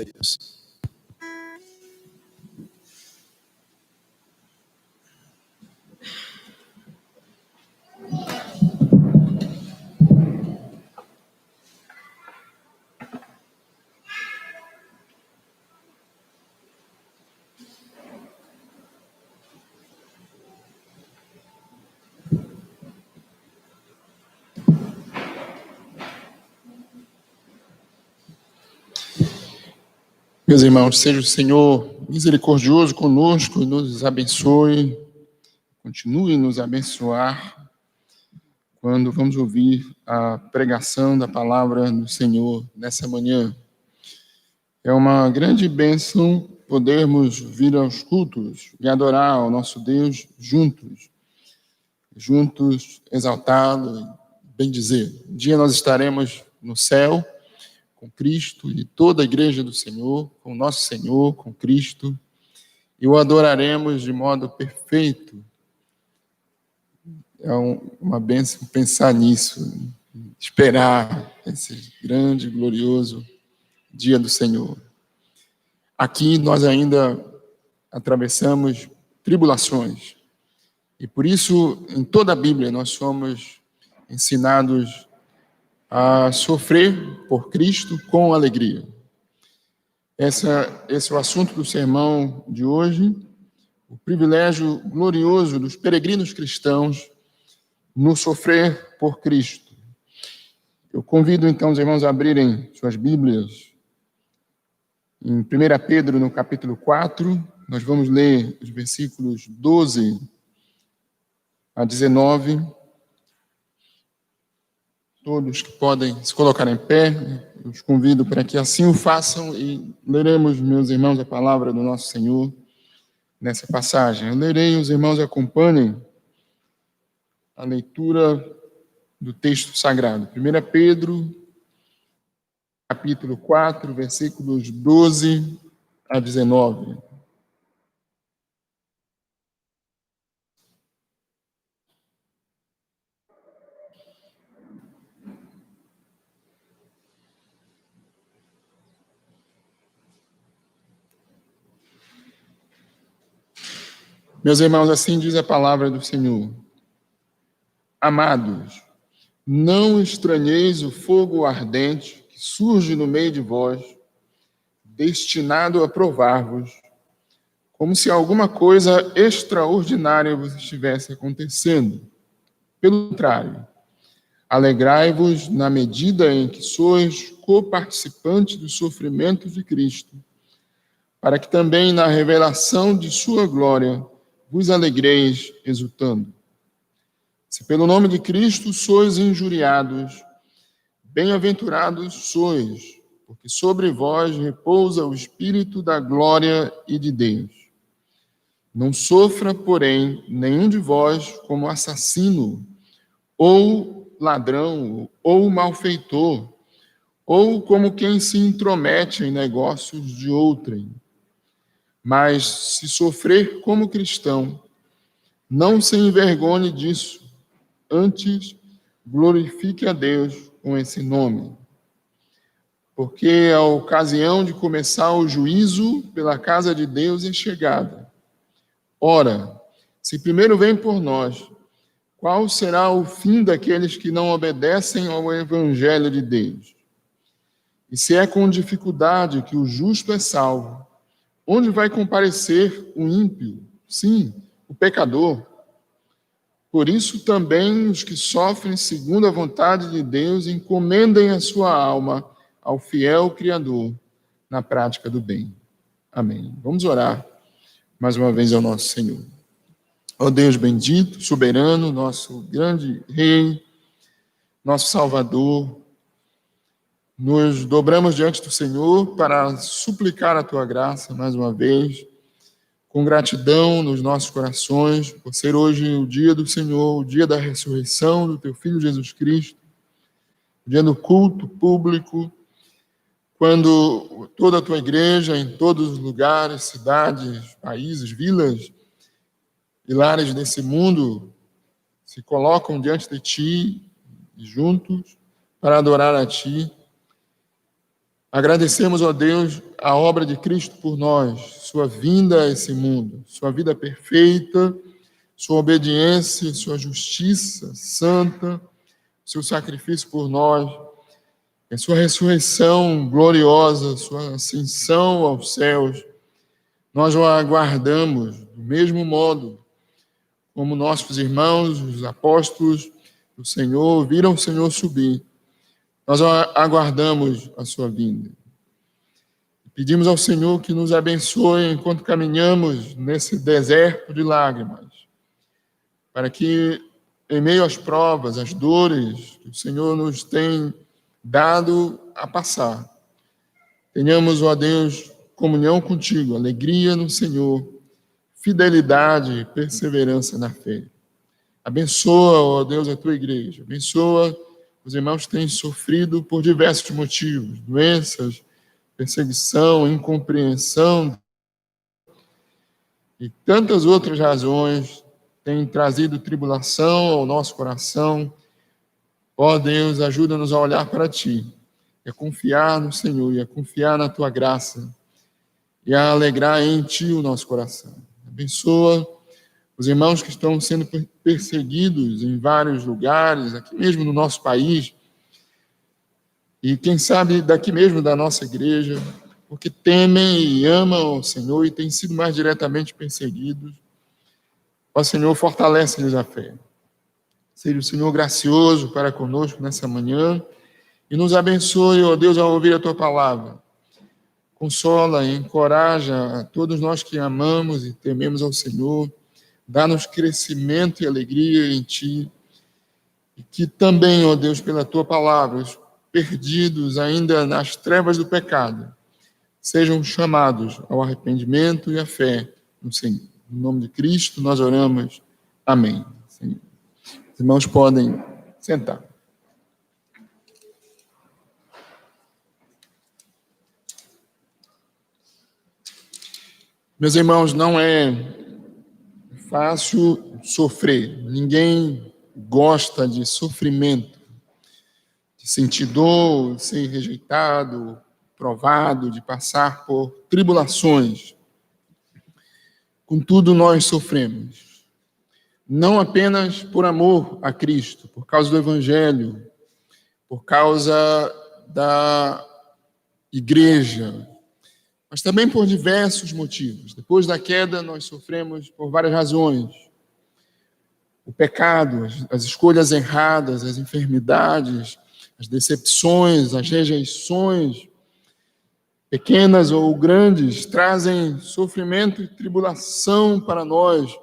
Deus. Meus irmãos, seja o Senhor misericordioso conosco e nos abençoe, continue a nos abençoar quando vamos ouvir a pregação da palavra do Senhor nessa manhã. É uma grande bênção podermos vir aos cultos e adorar ao nosso Deus juntos exaltá-lo e bendizer. Um dia nós estaremos no céu com Cristo e toda a igreja do Senhor, com nosso Senhor, com Cristo, e o adoraremos de modo perfeito. É uma bênção pensar nisso, esperar esse grande e glorioso dia do Senhor. Aqui nós ainda atravessamos tribulações, e por isso, em toda a Bíblia, nós somos ensinados a sofrer por Cristo com alegria. Esse é o assunto do sermão de hoje, o privilégio glorioso dos peregrinos cristãos no sofrer por Cristo. Eu convido então os irmãos a abrirem suas Bíblias em 1 Pedro, no capítulo 4, nós vamos ler os versículos 12 a 19. Todos que podem se colocar em pé, eu os convido para que assim o façam e leremos, meus irmãos, a palavra do nosso Senhor nessa passagem. Eu lerei, os irmãos acompanhem a leitura do texto sagrado. 1 Pedro, capítulo 4, versículos 12 a 19. Meus irmãos, assim diz a palavra do Senhor. Amados, não estranheis o fogo ardente que surge no meio de vós, destinado a provar-vos, como se alguma coisa extraordinária vos estivesse acontecendo. Pelo contrário, alegrai-vos na medida em que sois coparticipantes dos sofrimentos de Cristo, para que também na revelação de sua glória vos alegreis exultando. Se pelo nome de Cristo sois injuriados, bem-aventurados sois, porque sobre vós repousa o Espírito da glória e de Deus. Não sofra, porém, nenhum de vós como assassino, ou ladrão, ou malfeitor, ou como quem se intromete em negócios de outrem. Mas, se sofrer como cristão, não se envergonhe disso, antes glorifique a Deus com esse nome. Porque a ocasião de começar o juízo pela casa de Deus é chegada. Ora, se primeiro vem por nós, qual será o fim daqueles que não obedecem ao Evangelho de Deus? E se é com dificuldade que o justo é salvo, onde vai comparecer o ímpio? Sim, o pecador. Por isso também os que sofrem segundo a vontade de Deus encomendem a sua alma ao fiel Criador na prática do bem. Amém. Vamos orar mais uma vez ao nosso Senhor. Ó Deus bendito, soberano, nosso grande Rei, nosso Salvador, nos dobramos diante do Senhor para suplicar a Tua graça mais uma vez, com gratidão nos nossos corações, por ser hoje o dia do Senhor, o dia da ressurreição do Teu Filho Jesus Cristo, o dia do culto público, quando toda a Tua igreja, em todos os lugares, cidades, países, vilas e lares desse mundo, se colocam diante de Ti, juntos, para adorar a Ti. Agradecemos, ó Deus, a obra de Cristo por nós, sua vinda a esse mundo, sua vida perfeita, sua obediência, sua justiça santa, seu sacrifício por nós, a sua ressurreição gloriosa, sua ascensão aos céus. Nós o aguardamos do mesmo modo como nossos irmãos, os apóstolos do Senhor, viram o Senhor subir. Nós aguardamos a sua vinda. Pedimos ao Senhor que nos abençoe enquanto caminhamos nesse deserto de lágrimas, para que, em meio às provas, às dores que o Senhor nos tem dado a passar, tenhamos, ó Deus, comunhão contigo, alegria no Senhor, fidelidade e perseverança na fé. Abençoa, ó Deus, a tua igreja. Abençoa os irmãos que têm sofrido por diversos motivos, doenças, perseguição, incompreensão e tantas outras razões têm trazido tribulação ao nosso coração. Ó Deus, ajuda-nos a olhar para ti, e a confiar no Senhor, e a confiar na tua graça, e a alegrar em ti o nosso coração. Abençoa os irmãos que estão sendo perseguidos em vários lugares, aqui mesmo no nosso país, e quem sabe daqui mesmo da nossa igreja, porque temem e amam o Senhor e têm sido mais diretamente perseguidos. Ó Senhor, fortalece-lhes a fé. Seja o Senhor gracioso para conosco nessa manhã e nos abençoe, ó Deus, ao ouvir a tua palavra. Consola e encoraja a todos nós que amamos e tememos ao Senhor. Dá-nos crescimento e alegria em ti. E que também, ó Deus, pela tua palavra, os perdidos ainda nas trevas do pecado, sejam chamados ao arrependimento e à fé no Senhor. Em nome de Cristo nós oramos. Amém. Senhor. Os irmãos podem sentar. Meus irmãos, não é fácil sofrer. Ninguém gosta de sofrimento, de sentir dor, de ser rejeitado, provado, de passar por tribulações. Contudo, nós sofremos. Não apenas por amor a Cristo, por causa do Evangelho, por causa da igreja, mas também por diversos motivos. Depois da queda, nós sofremos por várias razões. O pecado, as escolhas erradas, as enfermidades, as decepções, as rejeições, pequenas ou grandes, trazem sofrimento e tribulação para nós.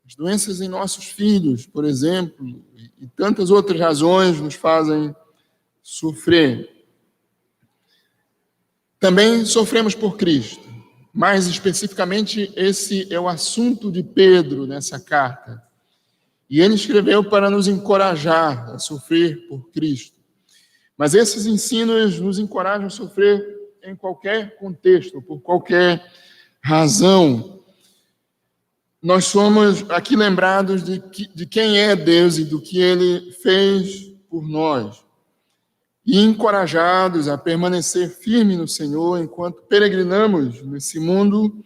As doenças em nossos filhos, por exemplo, e tantas outras razões nos fazem sofrer. Também sofremos por Cristo. Mais especificamente, esse é o assunto de Pedro nessa carta. E ele escreveu para nos encorajar a sofrer por Cristo. Mas esses ensinos nos encorajam a sofrer em qualquer contexto, por qualquer razão. Nós somos aqui lembrados de quem é Deus e do que Ele fez por nós. E encorajados a permanecer firme no Senhor enquanto peregrinamos nesse mundo,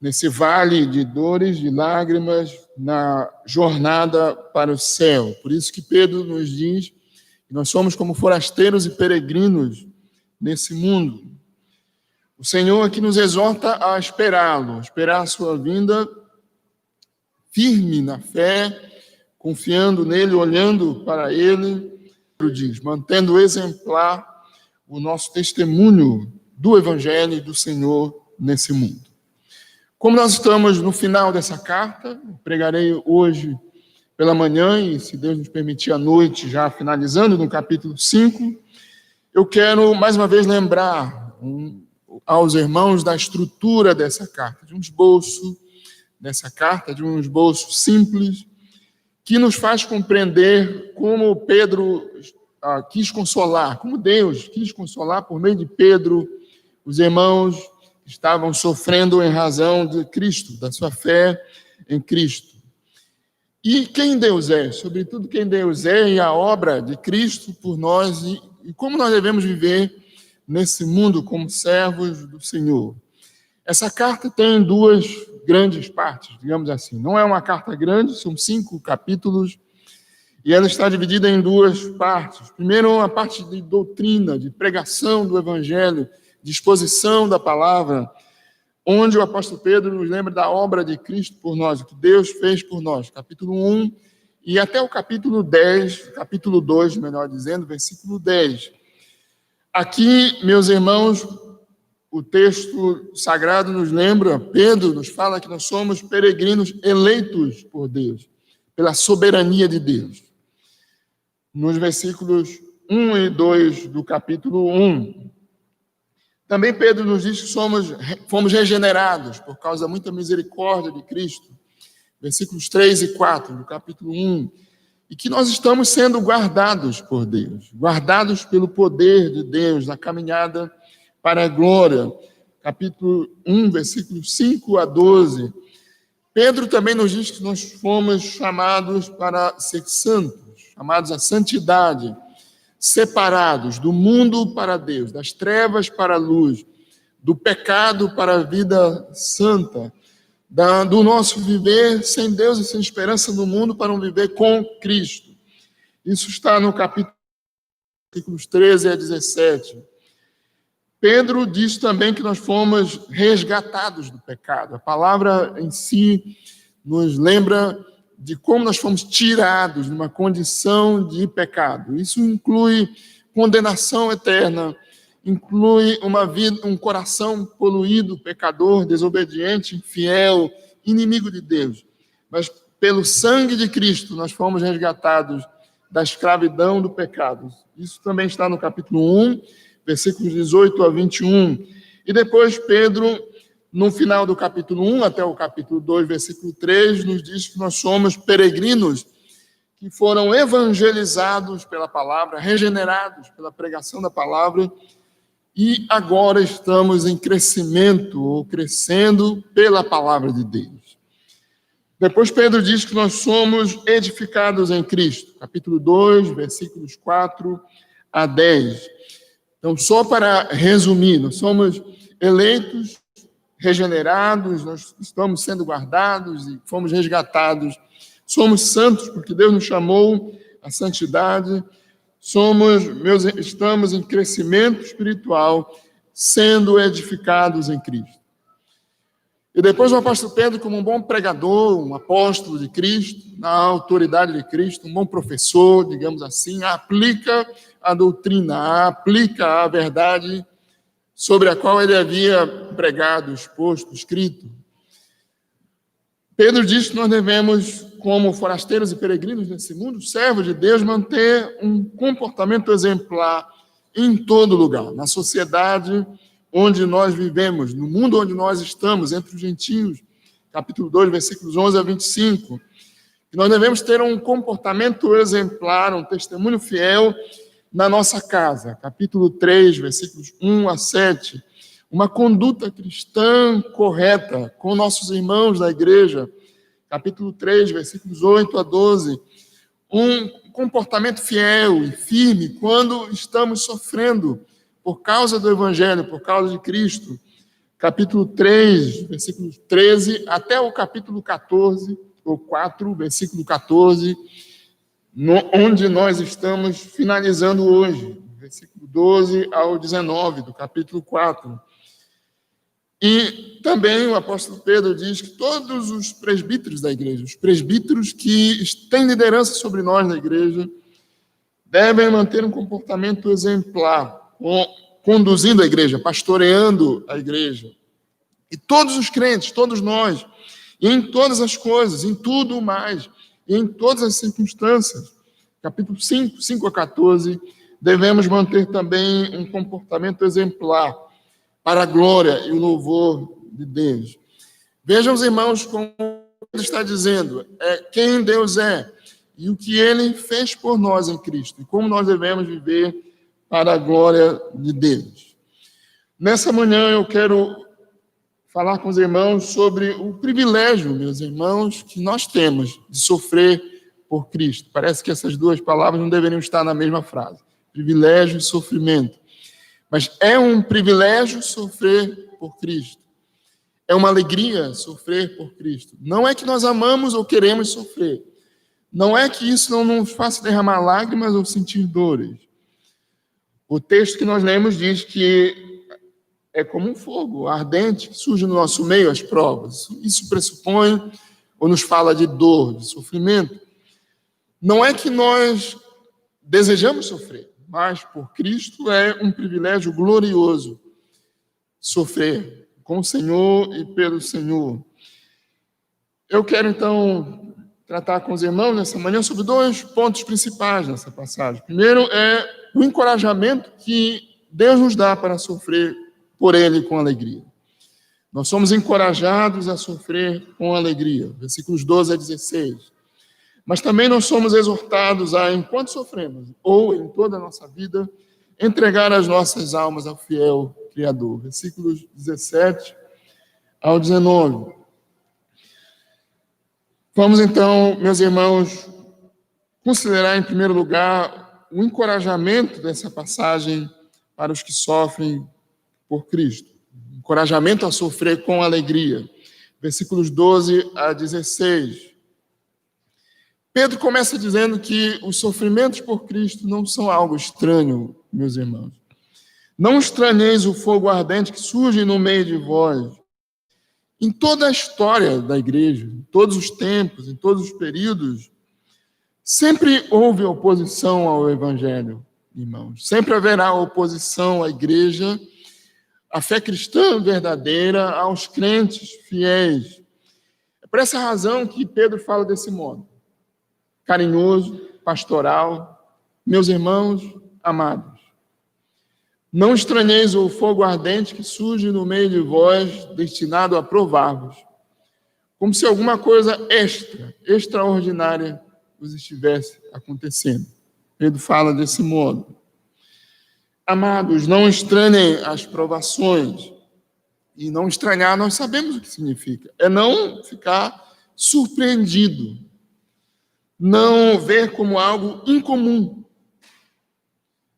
nesse vale de dores, de lágrimas, na jornada para o céu. Por isso que Pedro nos diz que nós somos como forasteiros e peregrinos nesse mundo. O Senhor aqui nos exorta a esperá-lo, esperar a sua vinda firme na fé, confiando nele, olhando para ele. Diz, mantendo exemplar o nosso testemunho do Evangelho e do Senhor nesse mundo. Como nós estamos no final dessa carta, pregarei hoje pela manhã e, se Deus nos permitir, à noite, já finalizando no capítulo 5, eu quero mais uma vez lembrar aos irmãos da estrutura dessa carta, de um esboço dessa carta, de um esboço simples, que nos faz compreender como Pedro quis consolar, como Deus quis consolar por meio de Pedro, os irmãos que estavam sofrendo em razão de Cristo, da sua fé em Cristo. E quem Deus é, sobretudo quem Deus é e a obra de Cristo por nós e como nós devemos viver nesse mundo como servos do Senhor. Essa carta tem duas grandes partes, digamos assim. Não é uma carta grande, são 5 capítulos, e ela está dividida em duas partes. Primeiro, a parte de doutrina, de pregação do Evangelho, de exposição da palavra, onde o apóstolo Pedro nos lembra da obra de Cristo por nós, o que Deus fez por nós. Capítulo 1 e até o capítulo 10, capítulo 2, melhor dizendo, versículo 10. Aqui, meus irmãos, o texto sagrado nos lembra, Pedro nos fala que nós somos peregrinos eleitos por Deus, pela soberania de Deus. Nos versículos 1 e 2 do capítulo 1. Também Pedro nos diz que fomos regenerados por causa da muita misericórdia de Cristo. Versículos 3 e 4 do capítulo 1. E que nós estamos sendo guardados por Deus, guardados pelo poder de Deus na caminhada para a glória. Capítulo 1, versículos 5 a 12. Pedro também nos diz que nós fomos chamados para ser santos, chamados à santidade, separados do mundo para Deus, das trevas para a luz, do pecado para a vida santa, do nosso viver sem Deus e sem esperança no mundo para um viver com Cristo. Isso está no capítulo, versículos 13 a 17. Pedro diz também que nós fomos resgatados do pecado. A palavra em si nos lembra de como nós fomos tirados de uma condição de pecado. Isso inclui condenação eterna, inclui uma vida, um coração poluído, pecador, desobediente, infiel, inimigo de Deus. Mas pelo sangue de Cristo nós fomos resgatados da escravidão do pecado. Isso também está no capítulo 1, versículos 18 a 21. E depois Pedro, no final do capítulo 1 até o capítulo 2, versículo 3, nos diz que nós somos peregrinos que foram evangelizados pela palavra, regenerados pela pregação da palavra, e agora estamos em crescimento, ou crescendo pela palavra de Deus. Depois Pedro diz que nós somos edificados em Cristo, capítulo 2, versículos 4 a 10. Então, só para resumir, nós somos eleitos, regenerados, nós estamos sendo guardados e fomos resgatados. Somos santos porque Deus nos chamou à santidade. Estamos em crescimento espiritual, sendo edificados em Cristo. E depois o apóstolo Pedro, como um bom pregador, um apóstolo de Cristo, na autoridade de Cristo, um bom professor, digamos assim, aplica a doutrina, aplica a verdade sobre a qual ele havia pregado, exposto, escrito. Pedro diz que nós devemos, como forasteiros e peregrinos nesse mundo, servos de Deus, manter um comportamento exemplar em todo lugar, na sociedade onde nós vivemos, no mundo onde nós estamos, entre os gentios, capítulo 2, versículos 11 a 25, que nós devemos ter um comportamento exemplar, um testemunho fiel na nossa casa, capítulo 3, versículos 1 a 7, uma conduta cristã correta com nossos irmãos da igreja, capítulo 3, versículos 8 a 12, um comportamento fiel e firme quando estamos sofrendo por causa do Evangelho, por causa de Cristo, capítulo 3, versículos 13 até o capítulo 14, ou 4, versículo 14, onde nós estamos finalizando hoje, versículo 12 ao 19 do capítulo 4. E também o apóstolo Pedro diz que todos os presbíteros da igreja, os presbíteros que têm liderança sobre nós na igreja, devem manter um comportamento exemplar, conduzindo a igreja, pastoreando a igreja. E todos os crentes, todos nós, e em todas as coisas, em tudo mais, e em todas as circunstâncias, capítulo 5, 5 a 14, devemos manter também um comportamento exemplar para a glória e o louvor de Deus. Vejam os irmãos como ele está dizendo, quem Deus é e o que Ele fez por nós em Cristo, e como nós devemos viver para a glória de Deus. Nessa manhã eu quero falar com os irmãos sobre o privilégio, meus irmãos, que nós temos de sofrer por Cristo. Parece que essas duas palavras não deveriam estar na mesma frase. Privilégio e sofrimento. Mas é um privilégio sofrer por Cristo. É uma alegria sofrer por Cristo. Não é que nós amamos ou queremos sofrer. Não é que isso não nos faça derramar lágrimas ou sentir dores. O texto que nós lemos diz que é como um fogo ardente que surge no nosso meio as provas. Isso pressupõe ou nos fala de dor, de sofrimento. Não é que nós desejamos sofrer, mas por Cristo é um privilégio glorioso sofrer com o Senhor e pelo Senhor. Eu quero, então, tratar com os irmãos nessa manhã sobre dois pontos principais nessa passagem. Primeiro é o encorajamento que Deus nos dá para sofrer por Ele com alegria. Nós somos encorajados a sofrer com alegria, versículos 12 a 16. Mas também nós somos exortados a, enquanto sofremos, ou em toda a nossa vida, entregar as nossas almas ao fiel Criador. Versículos 17 ao 19. Vamos então, meus irmãos, considerar em primeiro lugar o encorajamento dessa passagem para os que sofrem por Cristo. Encorajamento a sofrer com alegria. Versículos 12 a 16. Pedro começa dizendo que os sofrimentos por Cristo não são algo estranho, meus irmãos. Não estranheis o fogo ardente que surge no meio de vós. Em toda a história da igreja, em todos os tempos, em todos os períodos, sempre houve oposição ao evangelho, irmãos. Sempre haverá oposição à igreja, à fé cristã verdadeira, aos crentes fiéis. É por essa razão que Pedro fala desse modo. Carinhoso, pastoral, meus irmãos amados. Não estranheis o fogo ardente que surge no meio de vós, destinado a provar-vos, como se alguma coisa extraordinária vos estivesse acontecendo. Pedro fala desse modo. Amados, não estranhem as provações. E não estranhar, nós sabemos o que significa. É não ficar surpreendido. Não ver como algo incomum.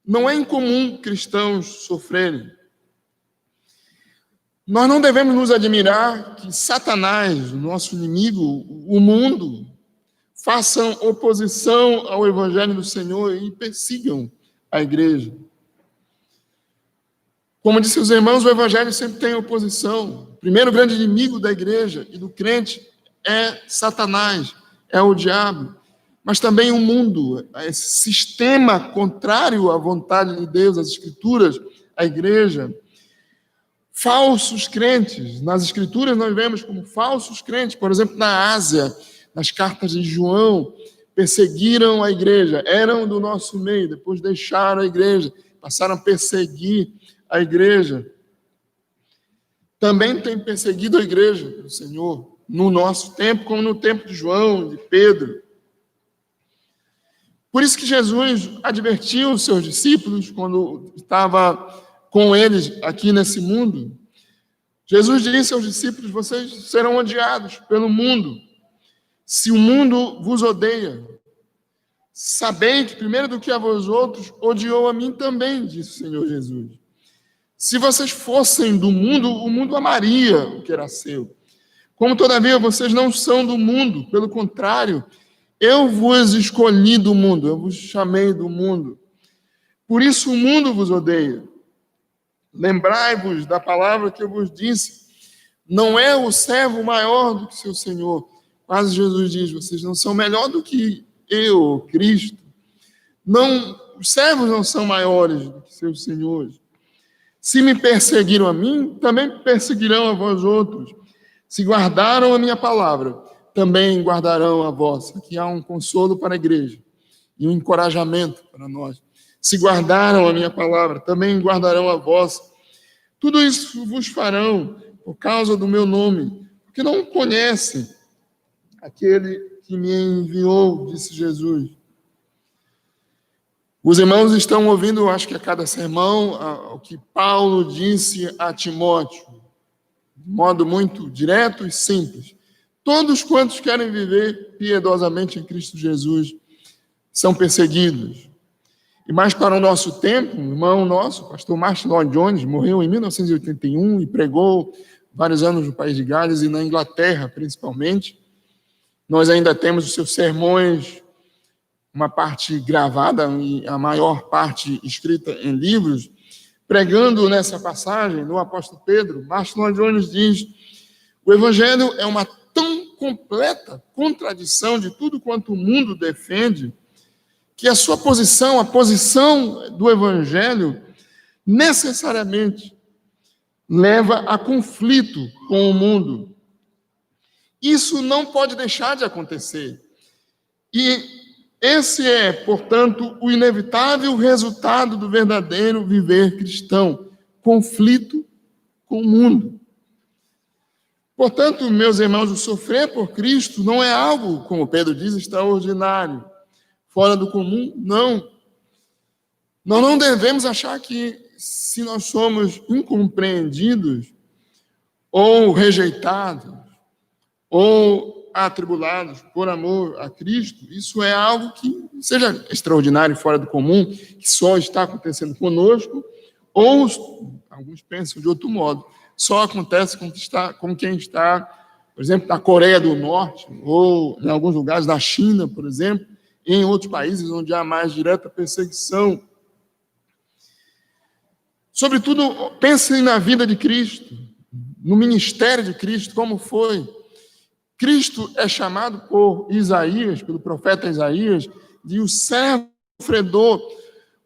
Não é incomum cristãos sofrerem. Nós não devemos nos admirar que Satanás, o nosso inimigo, o mundo, façam oposição ao evangelho do Senhor e persigam a igreja. Como disse os irmãos, o evangelho sempre tem oposição. O primeiro grande inimigo da igreja e do crente é Satanás, é o diabo. Mas também o mundo, esse sistema contrário à vontade de Deus, às Escrituras, à igreja. Falsos crentes, nas Escrituras nós vemos como falsos crentes, por exemplo, na Ásia, nas cartas de João, perseguiram a igreja, eram do nosso meio, depois deixaram a igreja, passaram a perseguir a igreja. Também tem perseguido a igreja do Senhor, no nosso tempo, como no tempo de João, de Pedro. Por isso que Jesus advertiu os seus discípulos quando estava com eles aqui nesse mundo. Jesus disse aos discípulos: vocês serão odiados pelo mundo. Se o mundo vos odeia, sabei que primeiro do que a vós outros, odiou a mim também, disse o Senhor Jesus. Se vocês fossem do mundo, o mundo amaria o que era seu. Como todavia vocês não são do mundo, pelo contrário, eu vos escolhi do mundo, eu vos chamei do mundo. Por isso o mundo vos odeia. Lembrai-vos da palavra que eu vos disse. Não é o servo maior do que seu Senhor. Quase Jesus diz, vocês não são melhor do que eu, Cristo. Não, os servos não são maiores do que seus senhores. Se me perseguiram a mim, também perseguirão a vós outros. Se guardaram a minha palavra, também guardarão a vossa. Aqui há um consolo para a igreja e um encorajamento para nós. Se guardaram a minha palavra, também guardarão a vossa. Tudo isso vos farão por causa do meu nome, porque não conhecem aquele que me enviou, disse Jesus. Os irmãos estão ouvindo, acho que a cada sermão, o que Paulo disse a Timóteo, de modo muito direto e simples. Todos quantos querem viver piedosamente em Cristo Jesus são perseguidos. E mais para o nosso tempo, um irmão nosso, o pastor Martin Lloyd Jones, morreu em 1981 e pregou vários anos no país de Gales e na Inglaterra, principalmente. Nós ainda temos os seus sermões, uma parte gravada e a maior parte escrita em livros. Pregando nessa passagem, no apóstolo Pedro, Martin Lloyd Jones diz: o evangelho é uma tão completa contradição de tudo quanto o mundo defende, que a sua posição, a posição do evangelho, necessariamente leva a conflito com o mundo. Isso não pode deixar de acontecer. E esse é, portanto, o inevitável resultado do verdadeiro viver cristão: conflito com o mundo. Portanto, meus irmãos, o sofrer por Cristo não é algo, como Pedro diz, extraordinário, fora do comum, não. Nós não devemos achar que, se nós somos incompreendidos, ou rejeitados, ou atribulados por amor a Cristo, isso é algo que seja extraordinário, fora do comum, que só está acontecendo conosco, ou, alguns pensam de outro modo, só acontece com quem está, por exemplo, na Coreia do Norte, ou em alguns lugares da China, por exemplo, e em outros países onde há mais direta perseguição. Sobretudo, pensem na vida de Cristo, no ministério de Cristo, como foi. Cristo é chamado por Isaías, pelo profeta Isaías, de o servo sofredor.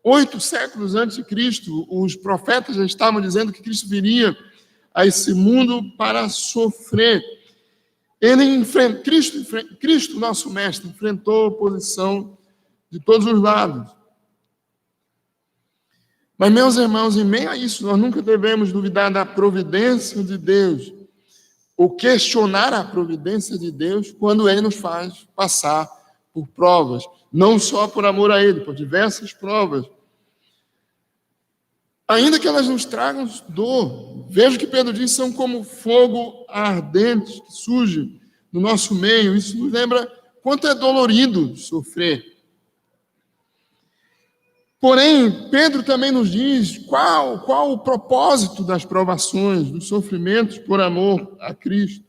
8 séculos antes de Cristo, os profetas já estavam dizendo que Cristo viria a esse mundo para sofrer. Cristo, nosso mestre, enfrentou oposição de todos os lados. Mas, meus irmãos, em meio a isso, nós nunca devemos duvidar da providência de Deus, ou questionar a providência de Deus quando Ele nos faz passar por provas, não só por amor a Ele, por diversas provas. Ainda que elas nos tragam dor, veja que Pedro diz, são como fogo ardente que surge no nosso meio. Isso nos lembra quanto é dolorido sofrer. Porém, Pedro também nos diz qual o propósito das provações, dos sofrimentos por amor a Cristo.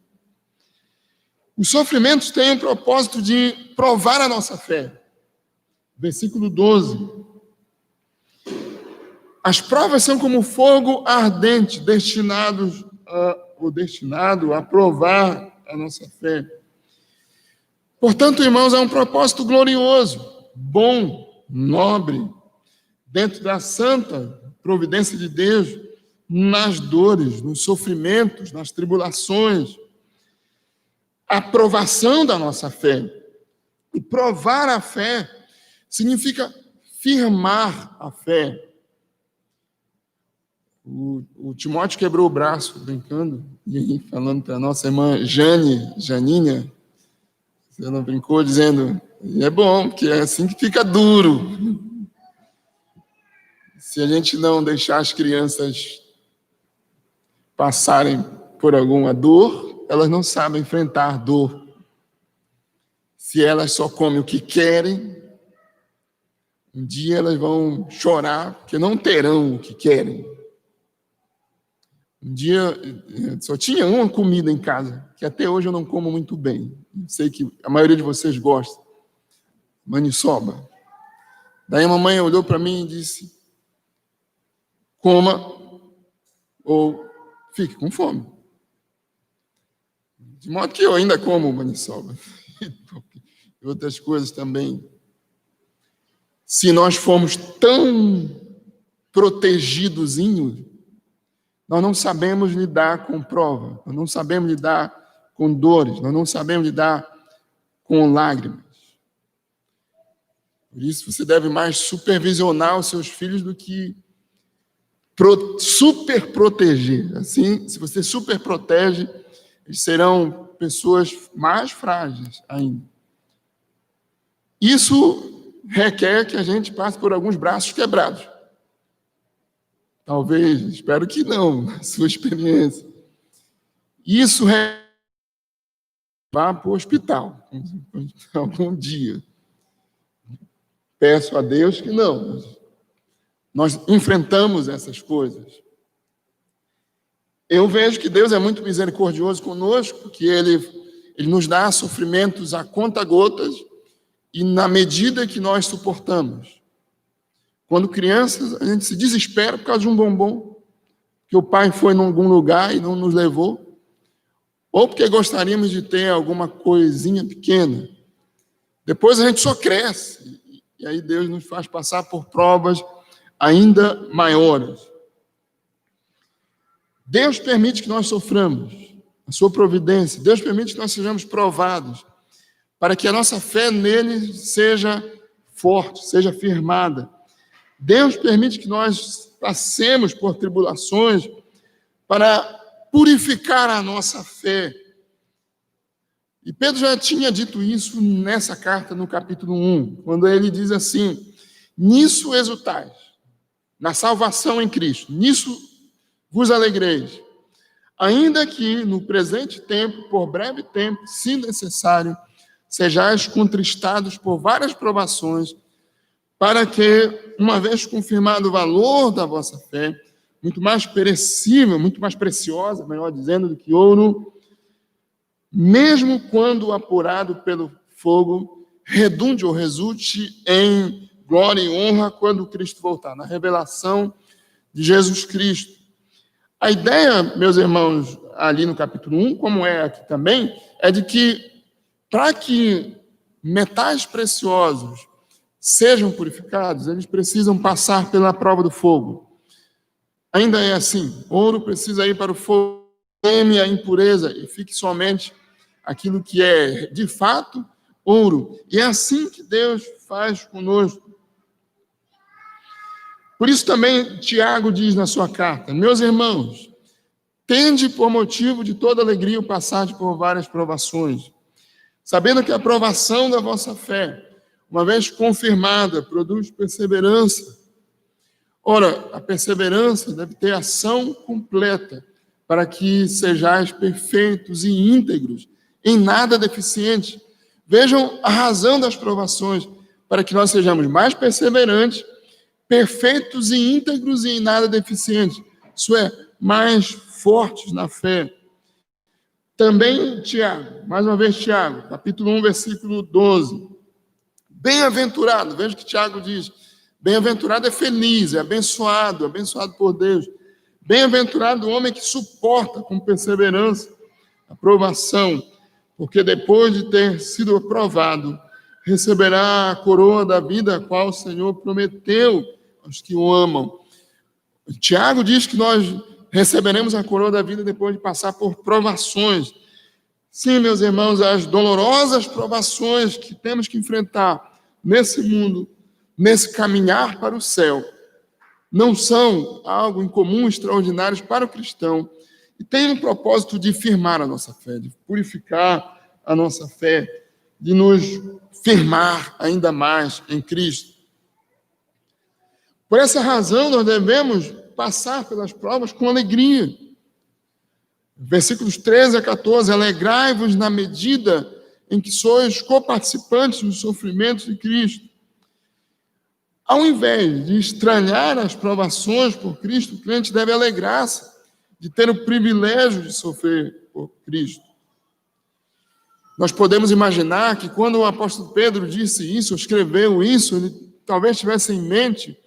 Os sofrimentos têm o propósito de provar a nossa fé. Versículo 12. As provas são como fogo ardente, destinado a provar a nossa fé. Portanto, irmãos, é um propósito glorioso, bom, nobre, dentro da santa providência de Deus, nas dores, nos sofrimentos, nas tribulações, a provação da nossa fé. E provar a fé significa firmar a fé. O Timóteo quebrou o braço, brincando, e falando para a nossa irmã Janinha, ela brincou dizendo, é bom, porque é assim que fica duro. Se a gente não deixar as crianças passarem por alguma dor, elas não sabem enfrentar dor. Se elas só comem o que querem, um dia elas vão chorar porque não terão o que querem. Um dia só tinha uma comida em casa, que até hoje eu não como muito bem. Sei que a maioria de vocês gosta. Maniçoba. Daí a mamãe olhou para mim e disse, coma ou fique com fome. De modo que eu ainda como maniçoba. E outras coisas também. Se nós formos tão protegidozinhos, nós não sabemos lidar com prova, nós não sabemos lidar com dores, nós não sabemos lidar com lágrimas. Por isso, você deve mais supervisionar os seus filhos do que super proteger. Assim, se você super protege, eles serão pessoas mais frágeis ainda. Isso requer que a gente passe por alguns braços quebrados. Talvez, espero que não, na sua experiência. Isso vá para o hospital algum dia. Peço a Deus que não. nós enfrentamos essas coisas. Eu vejo que Deus é muito misericordioso conosco, que Ele nos dá sofrimentos a conta-gotas e na medida que nós suportamos. Quando crianças, a gente se desespera por causa de um bombom, que o pai foi em algum lugar e não nos levou, ou porque gostaríamos de ter alguma coisinha pequena. Depois a gente só cresce, e aí Deus nos faz passar por provas ainda maiores. Deus permite que nós soframos, a sua providência. Deus permite que nós sejamos provados, para que a nossa fé nele seja forte, seja firmada. Deus permite que nós passemos por tribulações para purificar a nossa fé. E Pedro já tinha dito isso nessa carta, no capítulo 1, quando ele diz assim: nisso exultais, na salvação em Cristo, nisso vos alegreis, ainda que no presente tempo, por breve tempo, se necessário, sejais contristados por várias provações, para que, uma vez confirmado o valor da vossa fé, muito mais perecível, muito mais preciosa, melhor dizendo, do que ouro, mesmo quando apurado pelo fogo, redunde ou resulte em glória e honra quando Cristo voltar, na revelação de Jesus Cristo. A ideia, meus irmãos, ali no capítulo 1, como é aqui também, é de que, para que metais preciosos sejam purificados, eles precisam passar pela prova do fogo. Ainda é assim, ouro precisa ir para o fogo, queime a impureza e fique somente aquilo que é, de fato, ouro. E é assim que Deus faz conosco. Por isso também Tiago diz na sua carta: meus irmãos, tende por motivo de toda alegria o passar por várias provações, sabendo que a provação da vossa fé, uma vez confirmada, produz perseverança. Ora, a perseverança deve ter ação completa, para que sejais perfeitos e íntegros, em nada deficientes. Vejam a razão das provações, para que nós sejamos mais perseverantes, perfeitos e íntegros e em nada deficientes. Isso é, mais fortes na fé. Também Tiago, mais uma vez Tiago, capítulo 1, versículo 12. Bem-aventurado, veja o que Tiago diz. Bem-aventurado é feliz, é abençoado por Deus. Bem-aventurado o homem que suporta com perseverança a provação, porque depois de ter sido aprovado, receberá a coroa da vida, a qual o Senhor prometeu aos que o amam. Tiago diz que nós receberemos a coroa da vida depois de passar por provações. Sim, meus irmãos, as dolorosas provações que temos que enfrentar nesse mundo, nesse caminhar para o céu, não são algo incomum, extraordinários para o cristão, e tem um propósito de firmar a nossa fé, de purificar a nossa fé, de nos firmar ainda mais em Cristo. Por essa razão, nós devemos passar pelas provas com alegria. Versículos 13 a 14, alegrai-vos na medida em que sois coparticipantes dos sofrimentos de Cristo. Ao invés de estranhar as provações por Cristo, o crente deve alegrar-se de ter o privilégio de sofrer por Cristo. Nós podemos imaginar que quando o apóstolo Pedro disse isso, escreveu isso, ele talvez tivesse em mente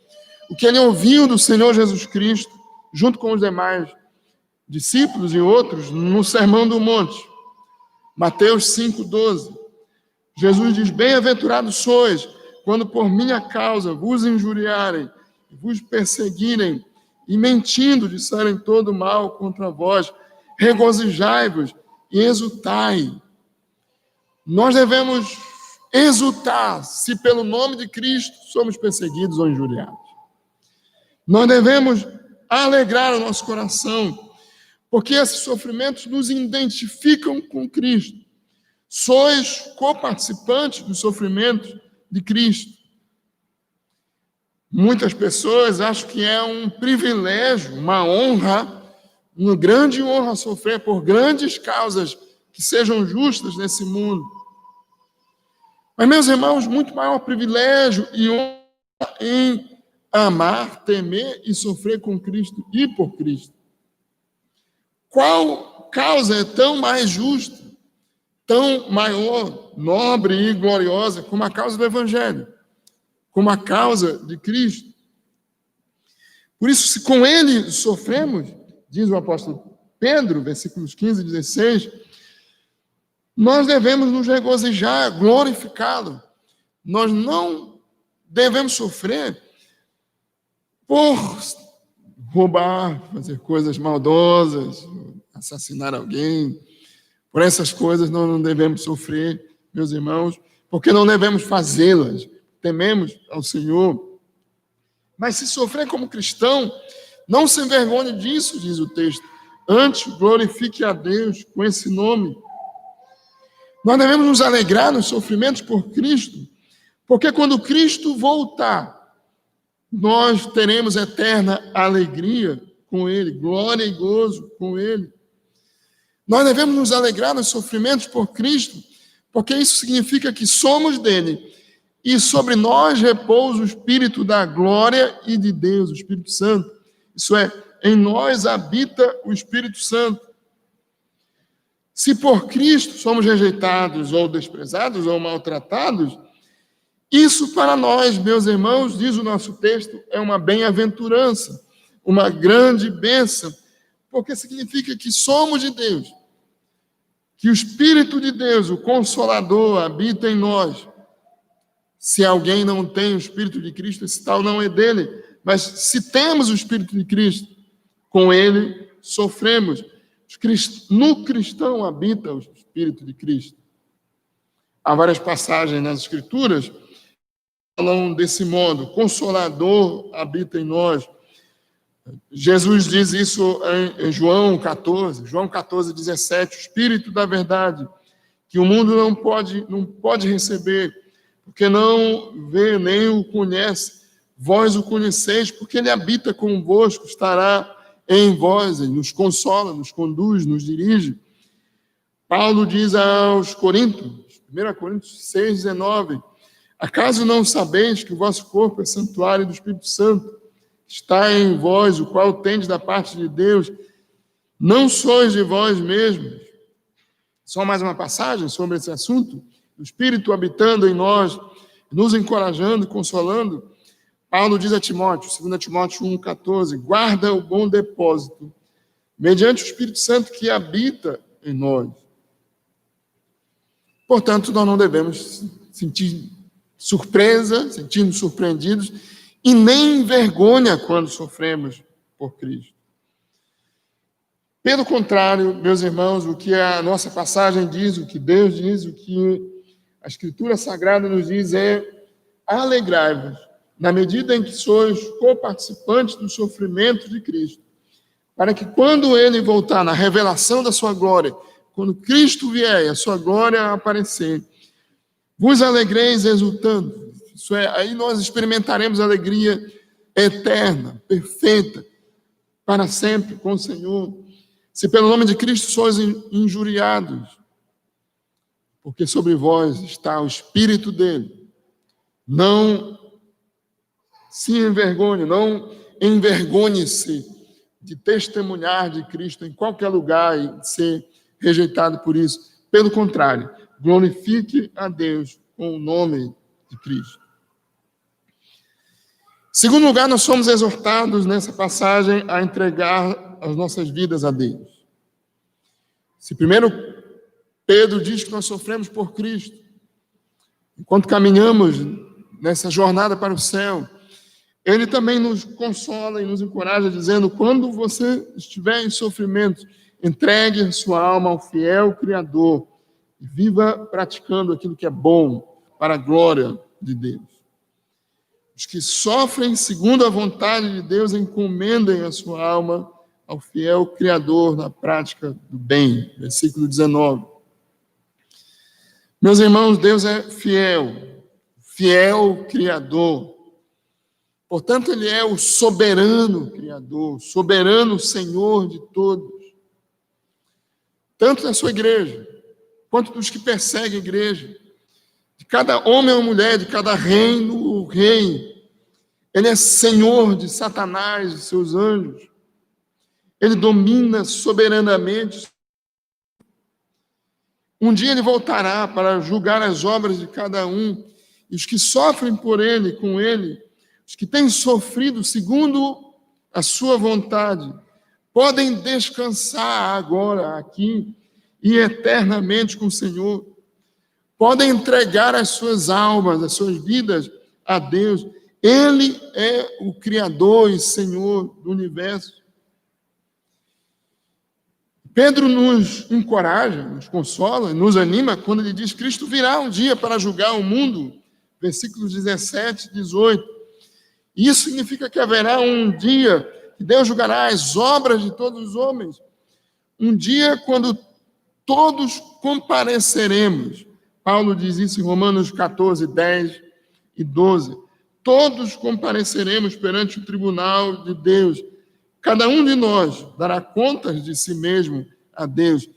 o que ele ouviu do Senhor Jesus Cristo, junto com os demais discípulos e outros, no Sermão do Monte. Mateus 5,12. Jesus diz: bem-aventurados sois, quando por minha causa vos injuriarem, vos perseguirem, e mentindo disserem todo mal contra vós, regozijai-vos e exultai. Nós devemos exultar se pelo nome de Cristo somos perseguidos ou injuriados. Nós devemos alegrar o nosso coração, porque esses sofrimentos nos identificam com Cristo. Sois coparticipantes dos sofrimentos de Cristo. Muitas pessoas acham que é um privilégio, uma honra, uma grande honra sofrer por grandes causas que sejam justas nesse mundo. Mas, meus irmãos, muito maior privilégio e honra em amar, temer e sofrer com Cristo e por Cristo. Qual causa é tão mais justa, tão maior, nobre e gloriosa como a causa do Evangelho, como a causa de Cristo? Por isso, se com ele sofremos, diz o apóstolo Pedro, versículos 15 e 16, nós devemos nos regozijar, glorificá-lo. Nós não devemos sofrer por roubar, fazer coisas maldosas, assassinar alguém. Por essas coisas nós não devemos sofrer, meus irmãos, porque não devemos fazê-las. Tememos ao Senhor. Mas se sofrer como cristão, não se envergonhe disso, diz o texto. Antes, glorifique a Deus com esse nome. Nós devemos nos alegrar nos sofrimentos por Cristo, porque quando Cristo voltar, nós teremos eterna alegria com Ele, glória e gozo com Ele. Nós devemos nos alegrar nos sofrimentos por Cristo, porque isso significa que somos dele, e sobre nós repousa o Espírito da glória e de Deus, o Espírito Santo. Isso é, em nós habita o Espírito Santo. Se por Cristo somos rejeitados ou desprezados ou maltratados, isso para nós, meus irmãos, diz o nosso texto, é uma bem-aventurança, uma grande bênção, porque significa que somos de Deus, que o Espírito de Deus, o Consolador, habita em nós. Se alguém não tem o Espírito de Cristo, esse tal não é dele, mas se temos o Espírito de Cristo, com ele sofremos. No cristão habita o Espírito de Cristo. Há várias passagens nas Escrituras que falam desse modo, Consolador habita em nós. Jesus diz isso em João 14, 17, o Espírito da verdade, que o mundo não pode receber, porque não vê nem o conhece. Vós o conheceis, porque ele habita convosco, estará em vós, ele nos consola, nos conduz, nos dirige. Paulo diz aos Coríntios, 1 Coríntios 6, 19, acaso não sabeis que o vosso corpo é santuário do Espírito Santo, está em vós, o qual tendes da parte de Deus, não sois de vós mesmos? Só mais uma passagem sobre esse assunto, o Espírito habitando em nós, nos encorajando, consolando. Paulo diz a Timóteo, 2 Timóteo 1,14, guarda o bom depósito, mediante o Espírito Santo que habita em nós. Portanto, nós não devemos sentir surpresa, sentir-nos surpreendidos, e nem vergonha quando sofremos por Cristo. Pelo contrário, meus irmãos, o que a nossa passagem diz, o que Deus diz, o que a Escritura Sagrada nos diz é alegrai-vos, na medida em que sois coparticipantes do sofrimento de Cristo, para que quando Ele voltar na revelação da sua glória, quando Cristo vier e a sua glória aparecer, vos alegreis exultando. Isso é, aí nós experimentaremos alegria eterna, perfeita, para sempre com o Senhor. Se pelo nome de Cristo sois injuriados, porque sobre vós está o Espírito dele, não se envergonhe, não envergonhe-se de testemunhar de Cristo em qualquer lugar e de ser rejeitado por isso. Pelo contrário, glorifique a Deus com o nome de Cristo. Em segundo lugar, nós somos exortados nessa passagem a entregar as nossas vidas a Deus. Se primeiro Pedro diz que nós sofremos por Cristo, enquanto caminhamos nessa jornada para o céu, ele também nos consola e nos encoraja, dizendo, quando você estiver em sofrimento, entregue sua alma ao fiel Criador e viva praticando aquilo que é bom para a glória de Deus. Os que sofrem segundo a vontade de Deus encomendem a sua alma ao fiel Criador na prática do bem. Versículo 19. Meus irmãos, Deus é fiel, fiel Criador. Portanto, Ele é o soberano Criador, soberano Senhor de todos. Tanto da sua igreja, quanto dos que perseguem a igreja. De cada homem ou mulher, de cada reino ou rei. Ele é senhor de Satanás e seus anjos. Ele domina soberanamente. Um dia ele voltará para julgar as obras de cada um, e os que sofrem por ele, com ele, os que têm sofrido segundo a sua vontade, podem descansar agora aqui e eternamente com o Senhor. Podem entregar as suas almas, as suas vidas a Deus. Ele é o Criador e Senhor do universo. Pedro nos encoraja, nos consola, nos anima quando ele diz: Cristo virá um dia para julgar o mundo, versículos 17 e 18. Isso significa que haverá um dia que Deus julgará as obras de todos os homens. Um dia quando todos compareceremos. Paulo diz isso em Romanos 14, 10 e 12. Todos compareceremos perante o tribunal de Deus. Cada um de nós dará contas de si mesmo a Deus.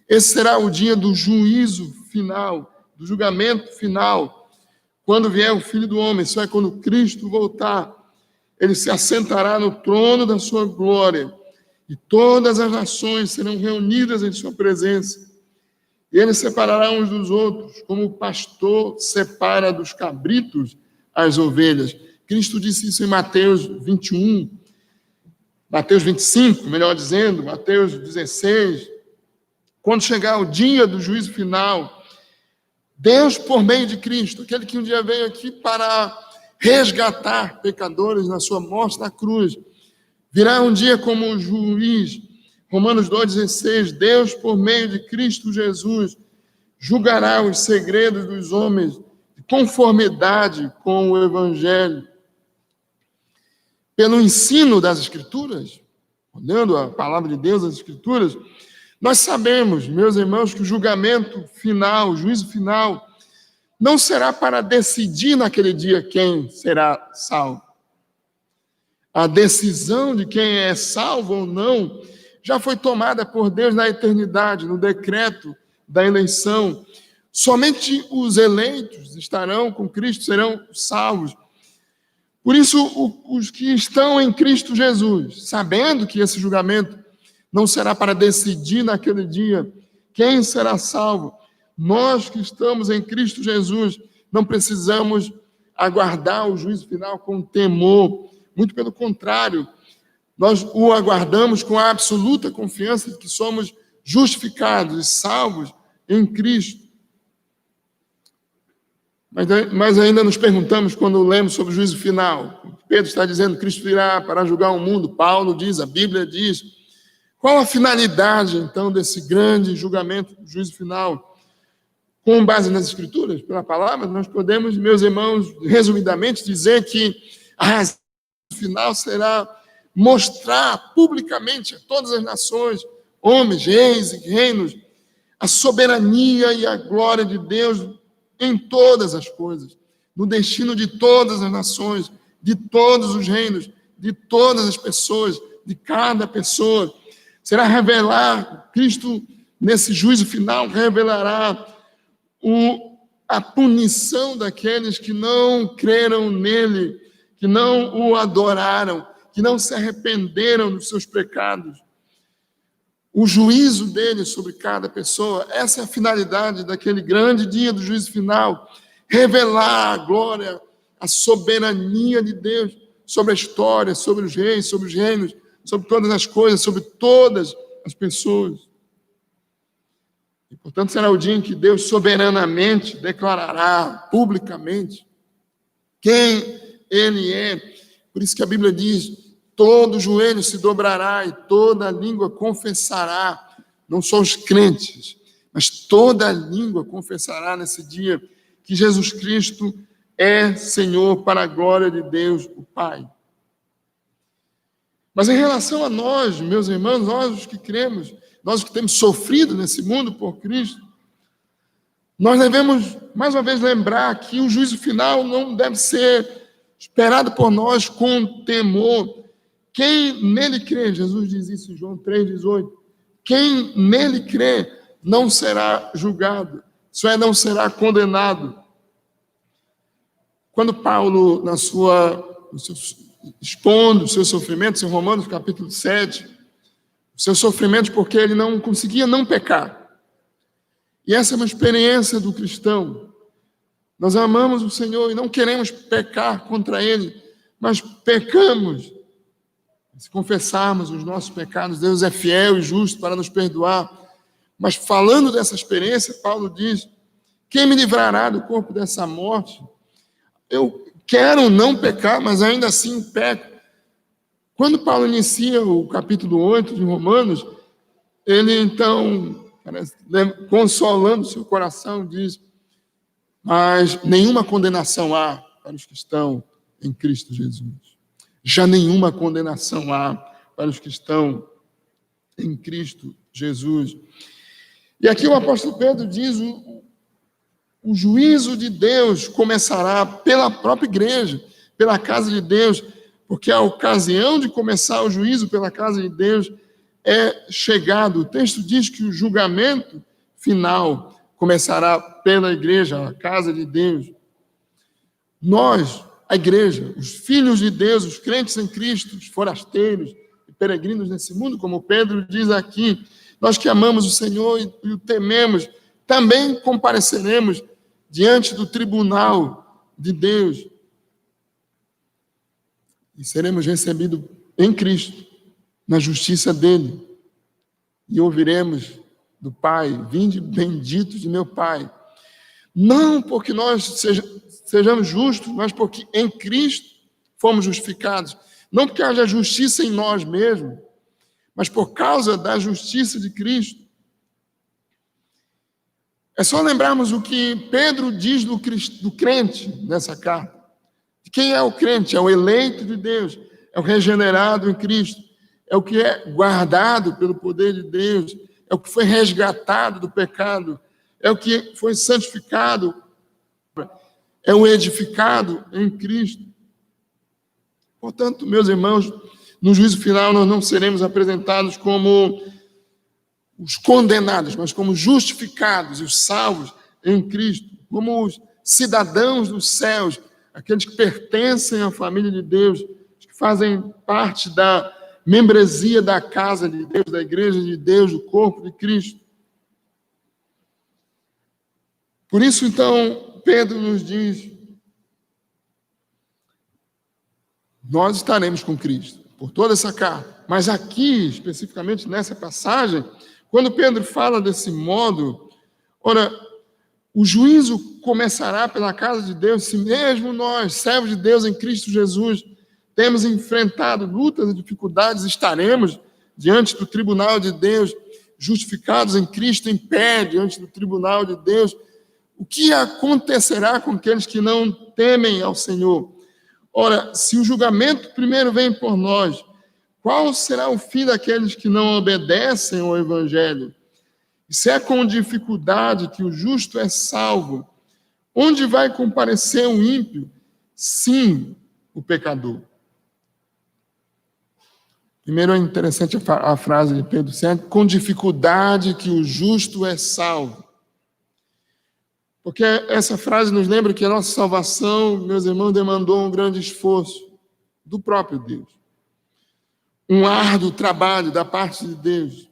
Esse será o dia do juízo final, do julgamento final. Quando vier o Filho do Homem, isso é quando Cristo voltar, ele se assentará no trono da sua glória e todas as nações serão reunidas em sua presença. E ele separará uns dos outros, como o pastor separa dos cabritos as ovelhas. Cristo disse isso em Mateus 21, Mateus 25, melhor dizendo, Mateus 16. Quando chegar o dia do juízo final, Deus, por meio de Cristo, aquele que um dia veio aqui para resgatar pecadores na sua morte na cruz, virá um dia como juiz. Romanos 2,16, Deus, por meio de Cristo Jesus, julgará os segredos dos homens de conformidade com o Evangelho. Pelo ensino das Escrituras, olhando a palavra de Deus, as Escrituras, nós sabemos, meus irmãos, que o julgamento final, o juízo final, não será para decidir naquele dia quem será salvo. A decisão de quem é salvo ou não já foi tomada por Deus na eternidade, no decreto da eleição. Somente os eleitos estarão com Cristo, serão salvos. Por isso, os que estão em Cristo Jesus, sabendo que esse julgamento não será para decidir naquele dia quem será salvo, nós que estamos em Cristo Jesus, não precisamos aguardar o juízo final com temor. Muito pelo contrário, nós o aguardamos com a absoluta confiança de que somos justificados e salvos em Cristo. Mas ainda nos perguntamos quando lemos sobre o juízo final. Pedro está dizendo que Cristo virá para julgar o mundo. Paulo diz, a Bíblia diz. Qual a finalidade, então, desse grande julgamento, do juízo final? Com base nas Escrituras, pela palavra, nós podemos, meus irmãos, resumidamente, dizer que a razão final será mostrar publicamente a todas as nações, homens, reis e reinos, a soberania e a glória de Deus em todas as coisas, no destino de todas as nações, de todos os reinos, de todas as pessoas, de cada pessoa. Será revelar, Cristo, nesse juízo final, revelará a punição daqueles que não creram nele, que não o adoraram, que não se arrependeram dos seus pecados. O juízo dele sobre cada pessoa, essa é a finalidade daquele grande dia do juízo final, revelar a glória, a soberania de Deus sobre a história, sobre os reis, sobre os reinos, sobre todas as coisas, sobre todas as pessoas. E, portanto, será o dia em que Deus soberanamente declarará publicamente quem ele é. Por isso que a Bíblia diz, todo joelho se dobrará e toda língua confessará, não só os crentes, mas toda língua confessará nesse dia que Jesus Cristo é Senhor para a glória de Deus, o Pai. Mas em relação a nós, meus irmãos, nós os que cremos, nós que temos sofrido nesse mundo por Cristo, nós devemos, mais uma vez, lembrar que o juízo final não deve ser esperado por nós com temor. Quem nele crê, Jesus diz isso em João 3,18, quem nele crê não será julgado, isso é, não será condenado. Quando Paulo, na sua expondo o seu sofrimento, em Romanos capítulo 7, o seu sofrimento porque ele não conseguia não pecar. E essa é uma experiência do cristão. Nós amamos o Senhor e não queremos pecar contra Ele, mas pecamos. Se confessarmos os nossos pecados, Deus é fiel e justo para nos perdoar. Mas falando dessa experiência, Paulo diz: quem me livrará do corpo dessa morte? Eu quero não pecar, mas ainda assim peco. Quando Paulo inicia o capítulo 8 de Romanos, ele então, consolando seu coração, diz: mas nenhuma condenação há para os que estão em Cristo Jesus. Já nenhuma condenação há para os que estão em Cristo Jesus. E aqui o apóstolo Pedro diz: o juízo de Deus começará pela própria igreja, pela casa de Deus, porque a ocasião de começar o juízo pela casa de Deus é chegado. O texto diz que o julgamento final começará pela igreja, a casa de Deus. Nós, a igreja, os filhos de Deus, os crentes em Cristo, os forasteiros e peregrinos nesse mundo, como Pedro diz aqui, nós que amamos o Senhor e o tememos, também compareceremos diante do tribunal de Deus e seremos recebidos em Cristo, na justiça dele, e ouviremos do Pai: vinde benditos de meu Pai. Não porque nós sejamos justos, mas porque em Cristo fomos justificados. Não porque haja justiça em nós mesmos, mas por causa da justiça de Cristo. É só lembrarmos o que Pedro diz do crente nessa carta. Quem é o crente? É o eleito de Deus, é o regenerado em Cristo, é o que é guardado pelo poder de Deus, é o que foi resgatado do pecado, é o que foi santificado, é o edificado em Cristo. Portanto, meus irmãos, no juízo final nós não seremos apresentados como os condenados, mas como justificados e os salvos em Cristo, como os cidadãos dos céus, aqueles que pertencem à família de Deus, que fazem parte da membresia da casa de Deus, da igreja de Deus, do corpo de Cristo. Por isso, então, Pedro nos diz: nós estaremos com Cristo, por toda essa carta. Mas aqui, especificamente nessa passagem, quando Pedro fala desse modo, ora, o juízo começará pela casa de Deus, se mesmo nós, servos de Deus em Cristo Jesus, temos enfrentado lutas e dificuldades, estaremos diante do tribunal de Deus, justificados em Cristo, em pé diante do tribunal de Deus. O que acontecerá com aqueles que não temem ao Senhor? Ora, se o julgamento primeiro vem por nós, qual será o fim daqueles que não obedecem ao Evangelho? E se é com dificuldade que o justo é salvo, onde vai comparecer o ímpio? Sim, o pecador. Primeiro é interessante a frase de Pedro 7, com dificuldade que o justo é salvo. Porque essa frase nos lembra que a nossa salvação, meus irmãos, demandou um grande esforço do próprio Deus. Um árduo trabalho da parte de Deus.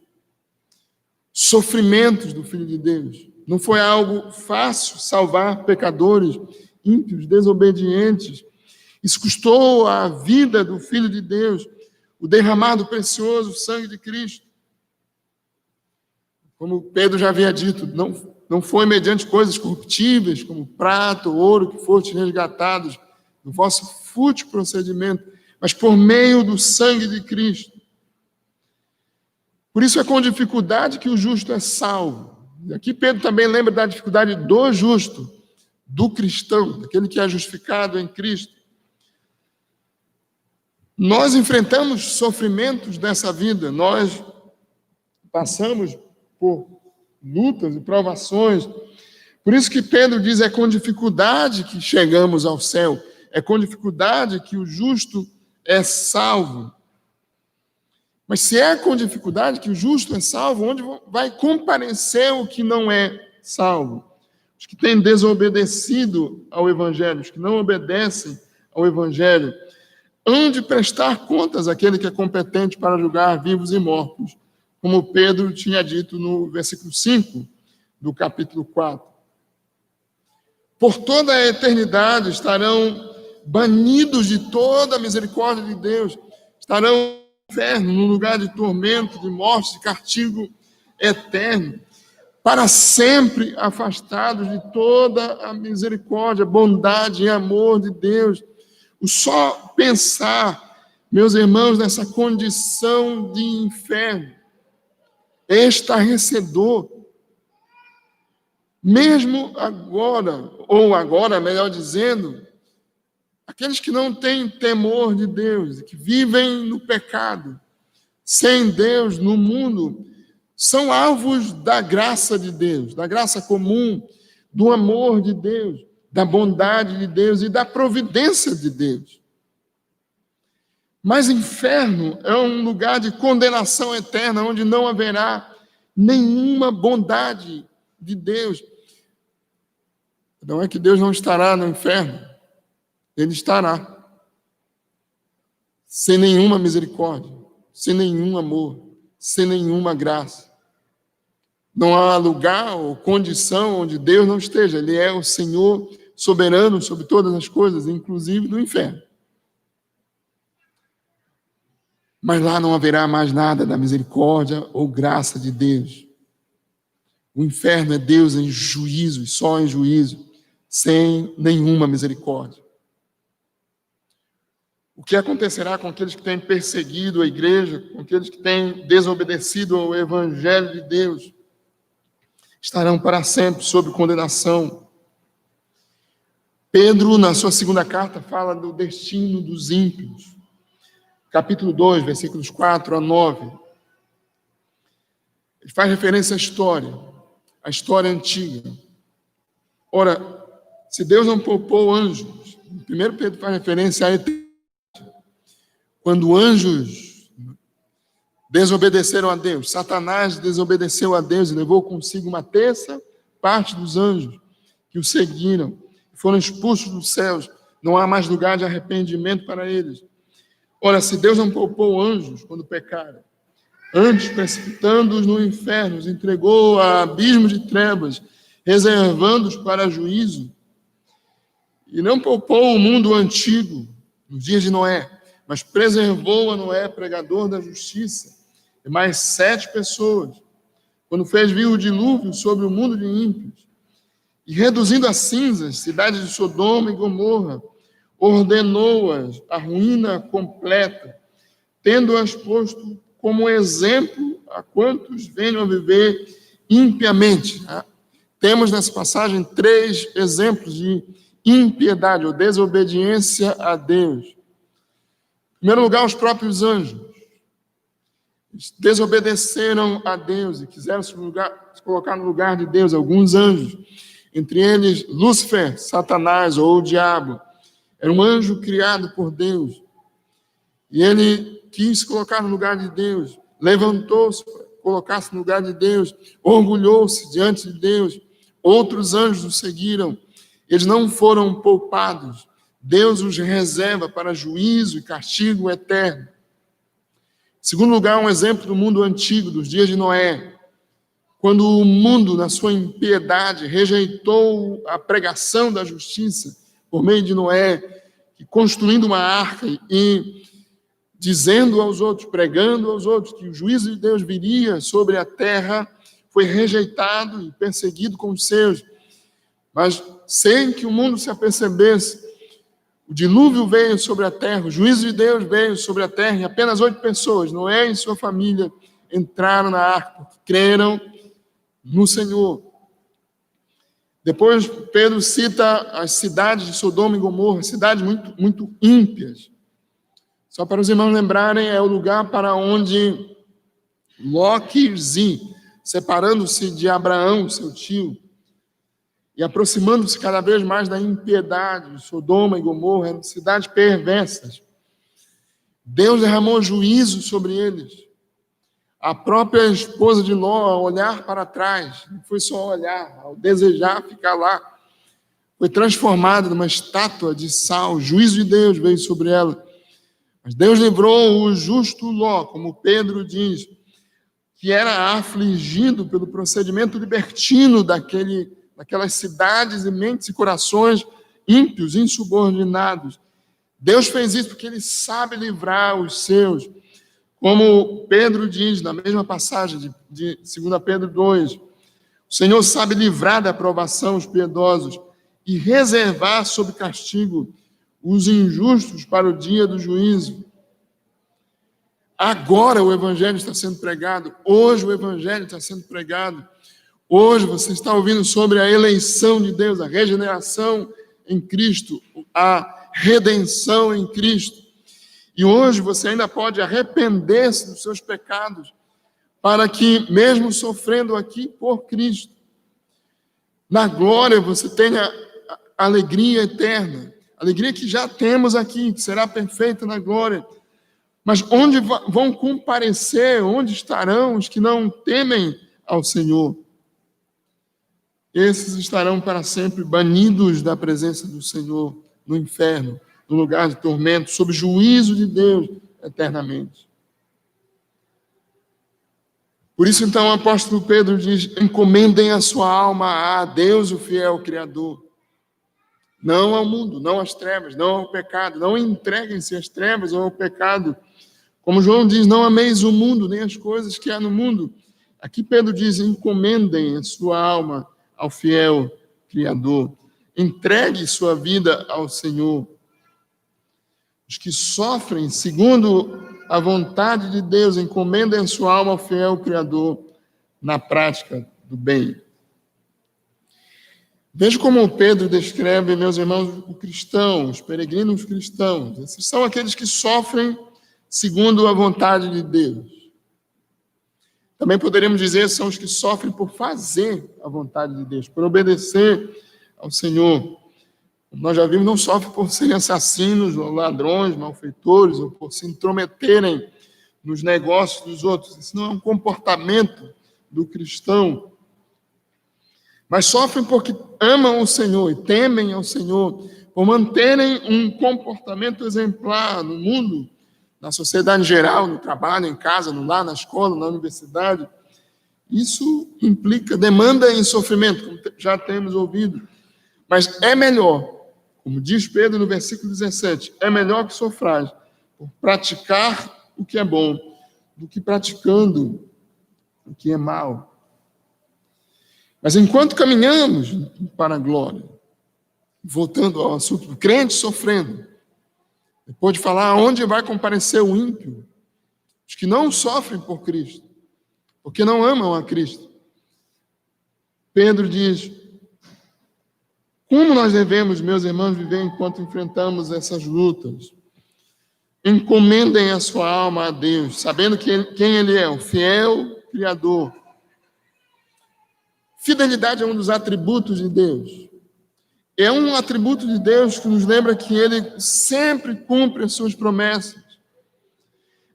Sofrimentos do Filho de Deus. Não foi algo fácil salvar pecadores, ímpios, desobedientes. Isso custou a vida do Filho de Deus, o derramado precioso sangue de Cristo. Como Pedro já havia dito, não foi mediante coisas corruptíveis, como prata ou ouro, que foste resgatados do vosso fútil procedimento, mas por meio do sangue de Cristo. Por isso é com dificuldade que o justo é salvo. E aqui Pedro também lembra da dificuldade do justo, do cristão, daquele que é justificado em Cristo. Nós enfrentamos sofrimentos dessa vida, nós passamos por lutas e provações. Por isso que Pedro diz, é com dificuldade que chegamos ao céu, é com dificuldade que o justo é salvo. Mas se é com dificuldade que o justo é salvo, onde vai comparecer o que não é salvo? Os que têm desobedecido ao Evangelho, os que não obedecem ao Evangelho. hão de prestar contas àquele que é competente para julgar vivos e mortos, como Pedro tinha dito no versículo 5 do capítulo 4. Por toda a eternidade estarão banidos de toda a misericórdia de Deus, estarão no inferno, num lugar de tormento, de morte, de castigo eterno, para sempre afastados de toda a misericórdia, bondade e amor de Deus. O só pensar, meus irmãos, nessa condição de inferno é estarrecedor. Mesmo agora, ou agora, melhor dizendo, aqueles que não têm temor de Deus, que vivem no pecado, sem Deus no mundo, são alvos da graça de Deus, da graça comum, do amor de Deus, da bondade de Deus e da providência de Deus. Mas inferno é um lugar de condenação eterna, onde não haverá nenhuma bondade de Deus. Não é que Deus não estará no inferno, Ele estará, sem nenhuma misericórdia, sem nenhum amor, sem nenhuma graça. Não há lugar ou condição onde Deus não esteja. Ele é o Senhor soberano sobre todas as coisas, inclusive do inferno. Mas lá não haverá mais nada da misericórdia ou graça de Deus. O inferno é Deus em juízo, e só em juízo, sem nenhuma misericórdia. O que acontecerá com aqueles que têm perseguido a igreja, com aqueles que têm desobedecido ao evangelho de Deus? Estarão para sempre sob condenação. Pedro, na sua segunda carta, fala do destino dos ímpios. Capítulo 2, versículos 4 a 9. Ele faz referência à história antiga. Ora, se Deus não poupou anjos, primeiro Pedro faz referência à eternidade. Quando anjos desobedeceram a Deus, Satanás desobedeceu a Deus e levou consigo uma terça parte dos anjos que o seguiram, foram expulsos dos céus, não há mais lugar de arrependimento para eles. Ora, se Deus não poupou anjos quando pecaram, antes precipitando-os no inferno, os entregou a abismos de trevas, reservando-os para juízo, e não poupou o mundo antigo, nos dias de Noé, mas preservou a Noé, pregador da justiça, e mais 7 pessoas, quando fez vir o dilúvio sobre o mundo de ímpios, e reduzindo a cinzas, cidades de Sodoma e Gomorra, ordenou-as à ruína completa, tendo-as posto como exemplo a quantos venham a viver impiamente. Temos nessa passagem 3 exemplos de impiedade ou desobediência a Deus. Em primeiro lugar, os próprios anjos desobedeceram a Deus e quiseram se colocar no lugar de Deus. Alguns anjos, entre eles Lúcifer, Satanás ou o diabo, era um anjo criado por Deus. E ele quis se colocar no lugar de Deus, levantou-se para colocar-se no lugar de Deus, orgulhou-se diante de Deus. Outros anjos o seguiram, eles não foram poupados. Deus os reserva para juízo e castigo eterno. Em segundo lugar, um exemplo do mundo antigo, dos dias de Noé. Quando o mundo, na sua impiedade, rejeitou a pregação da justiça por meio de Noé, que construindo uma arca e dizendo aos outros, pregando aos outros que o juízo de Deus viria sobre a terra, foi rejeitado e perseguido com os seus. Mas sem que o mundo se apercebesse, o dilúvio veio sobre a terra, o juízo de Deus veio sobre a terra, e apenas 8 pessoas, Noé e sua família, entraram na arca, porque creram no Senhor. Depois, Pedro cita as cidades de Sodoma e Gomorra, cidades muito, muito ímpias. Só para os irmãos lembrarem, é o lugar para onde Ló quis ir, separando-se de Abraão, seu tio, e aproximando-se cada vez mais da impiedade. Sodoma e Gomorra eram cidades perversas. Deus derramou juízo sobre eles. A própria esposa de Ló, ao olhar para trás, não foi só olhar, ao desejar ficar lá, foi transformada numa estátua de sal. O juízo de Deus veio sobre ela. Mas Deus livrou o justo Ló, como Pedro diz, que era afligido pelo procedimento libertino daquelas cidades e mentes e corações ímpios, insubordinados. Deus fez isso porque Ele sabe livrar os seus. Como Pedro diz na mesma passagem de 2 Pedro 2, o Senhor sabe livrar da provação os piedosos e reservar sob castigo os injustos para o dia do juízo. Agora o Evangelho está sendo pregado, hoje o Evangelho está sendo pregado, hoje você está ouvindo sobre a eleição de Deus, a regeneração em Cristo, a redenção em Cristo. E hoje você ainda pode arrepender-se dos seus pecados, para que, mesmo sofrendo aqui por Cristo, na glória você tenha alegria eterna, alegria que já temos aqui, que será perfeita na glória. Mas onde vão comparecer, onde estarão os que não temem ao Senhor? Esses estarão para sempre banidos da presença do Senhor no inferno, no lugar de tormento, sob juízo de Deus eternamente. Por isso, então, o apóstolo Pedro diz: encomendem a sua alma a Deus, o fiel Criador. Não ao mundo, não às trevas, não ao pecado. Não entreguem-se às trevas ou ao pecado. Como João diz, não ameis o mundo, nem as coisas que há no mundo. Aqui Pedro diz: encomendem a sua alma ao fiel Criador. Entregue sua vida ao Senhor. Os que sofrem segundo a vontade de Deus, encomendem a sua alma ao fiel Criador na prática do bem. Veja como Pedro descreve, meus irmãos, o cristão, os peregrinos cristãos. Esses são aqueles que sofrem segundo a vontade de Deus. Também poderíamos dizer, são os que sofrem por fazer a vontade de Deus, por obedecer ao Senhor. Como nós já vimos, não sofrem por serem assassinos, ou ladrões, malfeitores, ou por se intrometerem nos negócios dos outros. Isso não é um comportamento do cristão. Mas sofrem porque amam o Senhor e temem ao Senhor, por manterem um comportamento exemplar no mundo, na sociedade em geral, no trabalho, em casa, no lar, na escola, na universidade. Isso implica demanda em sofrimento, como já temos ouvido. Mas é melhor, como diz Pedro no versículo 17, é melhor que sofrais por praticar o que é bom do que praticando o que é mal. Mas enquanto caminhamos para a glória, voltando ao assunto do crente sofrendo, depois de falar onde vai comparecer o ímpio, os que não sofrem por Cristo, porque não amam a Cristo, Pedro diz: como nós devemos, meus irmãos, viver enquanto enfrentamos essas lutas? Encomendem a sua alma a Deus, sabendo quem Ele é, o fiel Criador. Fidelidade é um dos atributos de Deus. É um atributo de Deus que nos lembra que Ele sempre cumpre as suas promessas.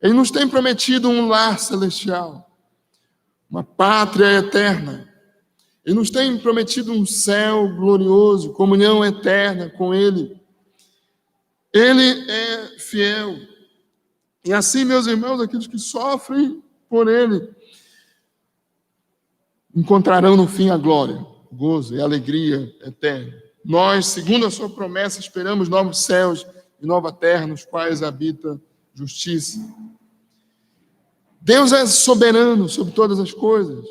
Ele nos tem prometido um lar celestial, uma pátria eterna. Ele nos tem prometido um céu glorioso, comunhão eterna com Ele. Ele é fiel. E assim, meus irmãos, aqueles que sofrem por Ele, encontrarão no fim a glória, gozo e alegria eterna. Nós, segundo a sua promessa, esperamos novos céus e nova terra, nos quais habita justiça. Deus é soberano sobre todas as coisas.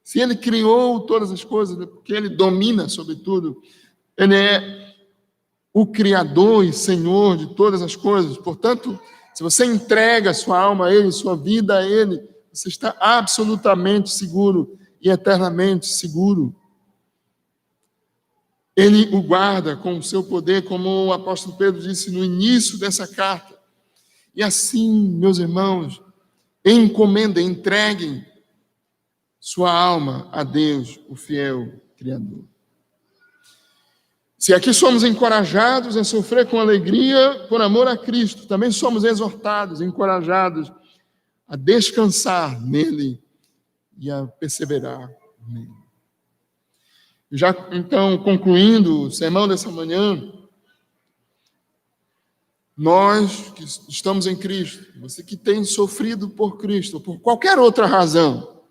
Se Ele criou todas as coisas, porque Ele domina sobre tudo, Ele é o Criador e Senhor de todas as coisas. Portanto, se você entrega sua alma a Ele, sua vida a Ele, você está absolutamente seguro e eternamente seguro. Ele o guarda com o seu poder, como o apóstolo Pedro disse no início dessa carta. E assim, meus irmãos, encomendem, entreguem sua alma a Deus, o fiel Criador. Se aqui somos encorajados a sofrer com alegria por amor a Cristo, também somos exortados, encorajados a descansar nele e a perseverar nele. Já então, concluindo o sermão dessa manhã, Nós que estamos em Cristo, você que tem sofrido por Cristo, por qualquer outra razão,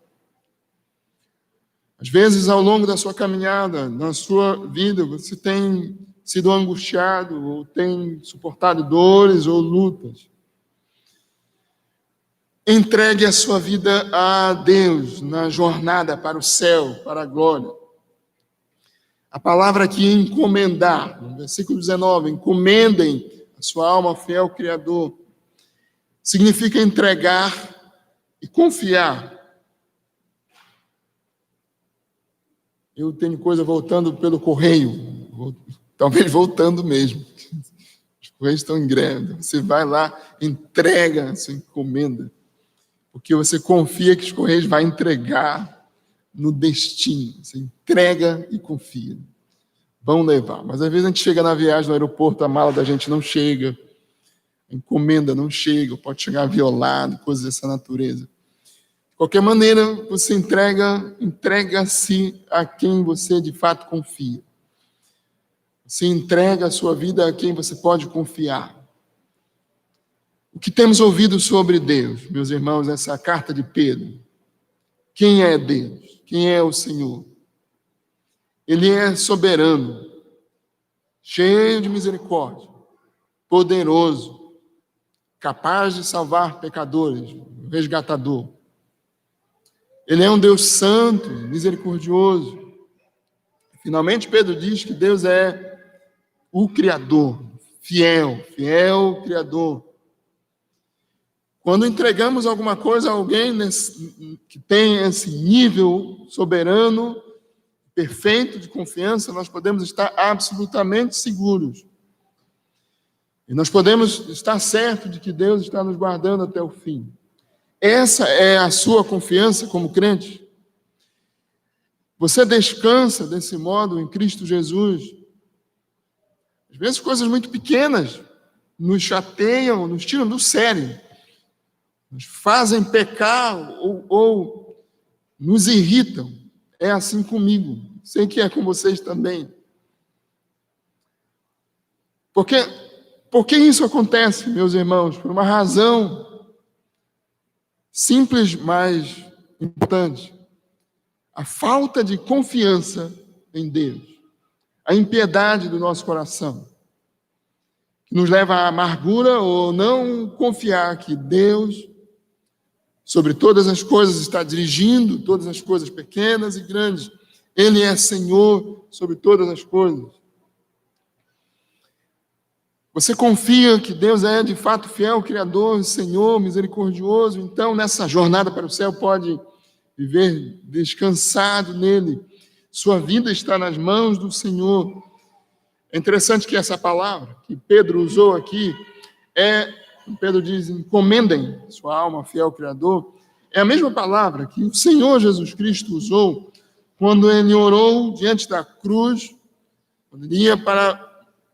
às vezes ao longo da sua caminhada, na sua vida, você tem sido angustiado, ou tem suportado dores ou lutas. Entregue a sua vida a Deus na jornada para o céu, para a glória. A palavra aqui, encomendar, no versículo 19, encomendem a sua alma fiel ao Criador, significa entregar e confiar. Eu tenho coisa voltando pelo correio, talvez voltando mesmo. Os correios estão em greve. Você vai lá, entrega a sua encomenda, porque você confia que os correios vão entregar no destino. Você entrega e confia. Vão levar. Mas às vezes a gente chega na viagem no aeroporto, a mala da gente não chega, a encomenda não chega, pode chegar violado, coisas dessa natureza. De qualquer maneira, você entrega-se a quem você de fato confia. Você entrega a sua vida a quem você pode confiar. O que temos ouvido sobre Deus, meus irmãos, nessa carta de Pedro? Quem é Deus? Quem é o Senhor? Ele é soberano, cheio de misericórdia, poderoso, capaz de salvar pecadores, resgatador. Ele é um Deus santo, misericordioso. Finalmente, Pedro diz que Deus é o Criador, fiel Criador. Quando entregamos alguma coisa a alguém que tem esse nível soberano, perfeito de confiança, nós podemos estar absolutamente seguros. E nós podemos estar certos de que Deus está nos guardando até o fim. Essa é a sua confiança como crente? Você descansa desse modo em Cristo Jesus? Às vezes coisas muito pequenas nos chateiam, nos tiram do sério, nos fazem pecar ou nos irritam. É assim comigo, sei que é com vocês também. Por que isso acontece, meus irmãos? Por uma razão simples, mas importante. A falta de confiança em Deus. A impiedade do nosso coração. Que nos leva à amargura ou não confiar que Deus, sobre todas as coisas, está dirigindo todas as coisas pequenas e grandes. Ele é Senhor sobre todas as coisas. Você confia que Deus é de fato fiel, Criador, Senhor, misericordioso, então nessa jornada para o céu pode viver descansado nele. Sua vida está nas mãos do Senhor. É interessante que essa palavra que Pedro usou aqui Pedro diz, encomendem sua alma fiel ao Criador, é a mesma palavra que o Senhor Jesus Cristo usou quando ele orou diante da cruz, quando ele ia para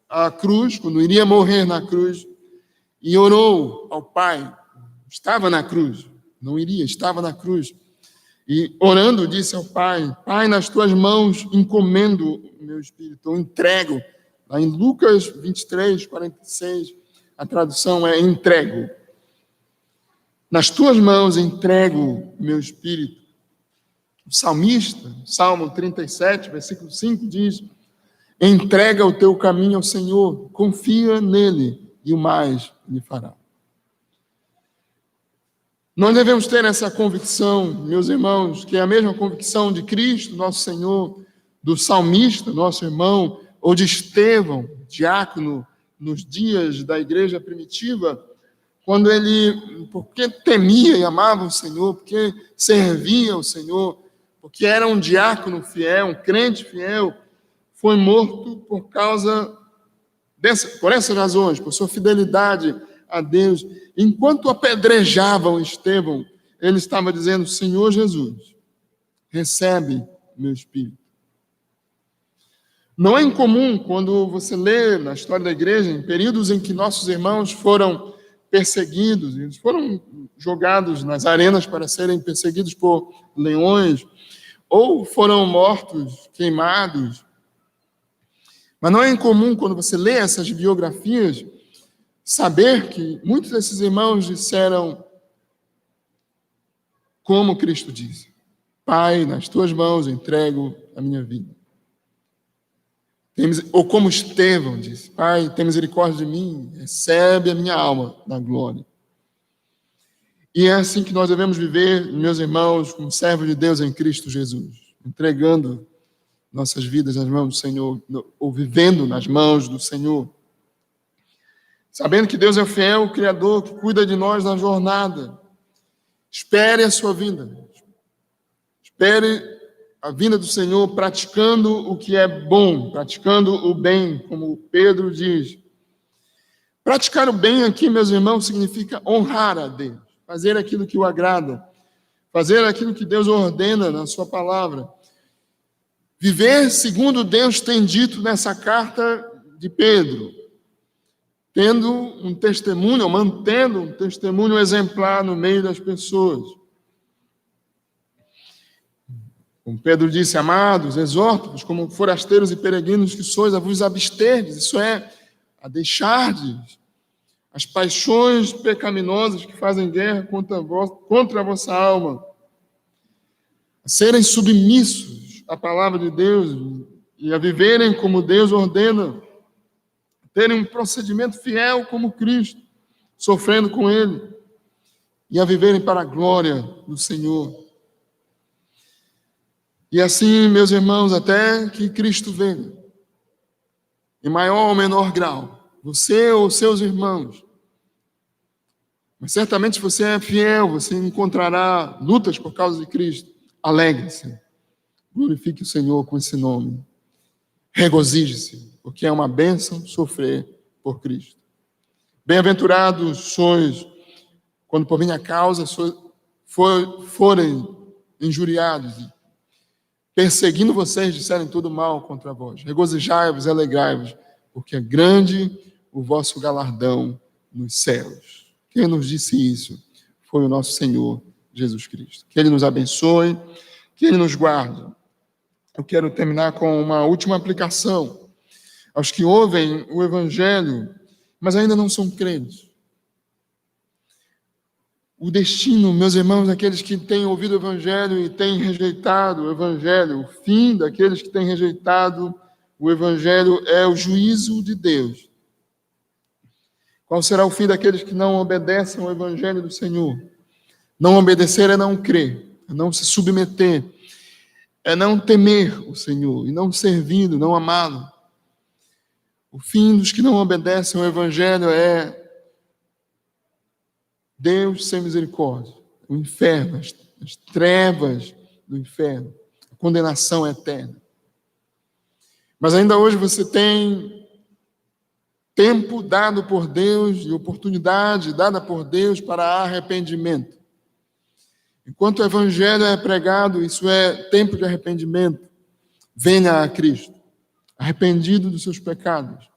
a cruz, quando iria morrer na cruz, e orou ao Pai. Estava na cruz, não iria, estava na cruz. E orando, disse ao Pai, Pai, nas tuas mãos encomendo o meu espírito, eu entrego. Lá em Lucas 23, 46, a tradução é entrego. Nas tuas mãos entrego o meu espírito. O salmista, Salmo 37, versículo 5, diz, entrega o teu caminho ao Senhor, confia nele e o mais ele fará. Nós devemos ter essa convicção, meus irmãos, que é a mesma convicção de Cristo, nosso Senhor, do salmista, nosso irmão, ou de Estevão, diácono, nos dias da igreja primitiva, quando ele, porque temia e amava o Senhor, porque servia o Senhor, porque era um diácono fiel, um crente fiel, foi morto por essas razões, por sua fidelidade a Deus. Enquanto apedrejavam Estevão, ele estava dizendo, Senhor Jesus, recebe meu espírito. Não é incomum, quando você lê na história da igreja, em períodos em que nossos irmãos foram perseguidos, eles foram jogados nas arenas para serem perseguidos por leões, ou foram mortos, queimados. Mas não é incomum, quando você lê essas biografias, saber que muitos desses irmãos disseram como Cristo disse: Pai, nas tuas mãos eu entrego a minha vida. Ou como Estevão disse: Pai, tem misericórdia de mim, recebe a minha alma na glória. E é assim que nós devemos viver, meus irmãos, como servos de Deus em Cristo Jesus, entregando nossas vidas nas mãos do Senhor, ou vivendo nas mãos do Senhor, sabendo que Deus é fiel, o Criador, que cuida de nós na jornada. Espere a sua vinda. Espere a vinda do Senhor praticando o que é bom, praticando o bem, como Pedro diz. Praticar o bem aqui, meus irmãos, significa honrar a Deus, fazer aquilo que o agrada, fazer aquilo que Deus ordena na sua palavra. Viver segundo Deus tem dito nessa carta de Pedro, tendo um testemunho, mantendo um testemunho exemplar no meio das pessoas. Como Pedro disse: amados, exorto-vos como forasteiros e peregrinos que sois, a vos absterdes, isso é, a deixardes as paixões pecaminosas que fazem guerra contra a vossa alma, a serem submissos à palavra de Deus e a viverem como Deus ordena, terem um procedimento fiel como Cristo, sofrendo com Ele, e a viverem para a glória do Senhor. E assim, meus irmãos, até que Cristo venha, em maior ou menor grau, você ou seus irmãos, mas certamente se você é fiel, você encontrará lutas por causa de Cristo. Alegre-se, glorifique o Senhor com esse nome, regozije-se, porque é uma bênção sofrer por Cristo. Bem-aventurados sois quando por minha causa forem injuriados e perseguindo vocês, disserem tudo mal contra vós. Regozijai-vos e alegrai-vos, porque é grande o vosso galardão nos céus. Quem nos disse isso foi o nosso Senhor Jesus Cristo. Que Ele nos abençoe, que Ele nos guarde. Eu quero terminar com uma última aplicação aos que ouvem o Evangelho, mas ainda não são crentes. O destino, meus irmãos, daqueles que têm ouvido o Evangelho e têm rejeitado o Evangelho, o fim daqueles que têm rejeitado o Evangelho é o juízo de Deus. Qual será o fim daqueles que não obedecem ao Evangelho do Senhor? Não obedecer é não crer, é não se submeter, é não temer o Senhor, e não servi-lo, não amá-lo. O fim dos que não obedecem ao Evangelho é Deus sem misericórdia, o inferno, as trevas do inferno, a condenação eterna. Mas ainda hoje você tem tempo dado por Deus e oportunidade dada por Deus para arrependimento. Enquanto o Evangelho é pregado, isso é tempo de arrependimento. Venha a Cristo, arrependido dos seus pecados.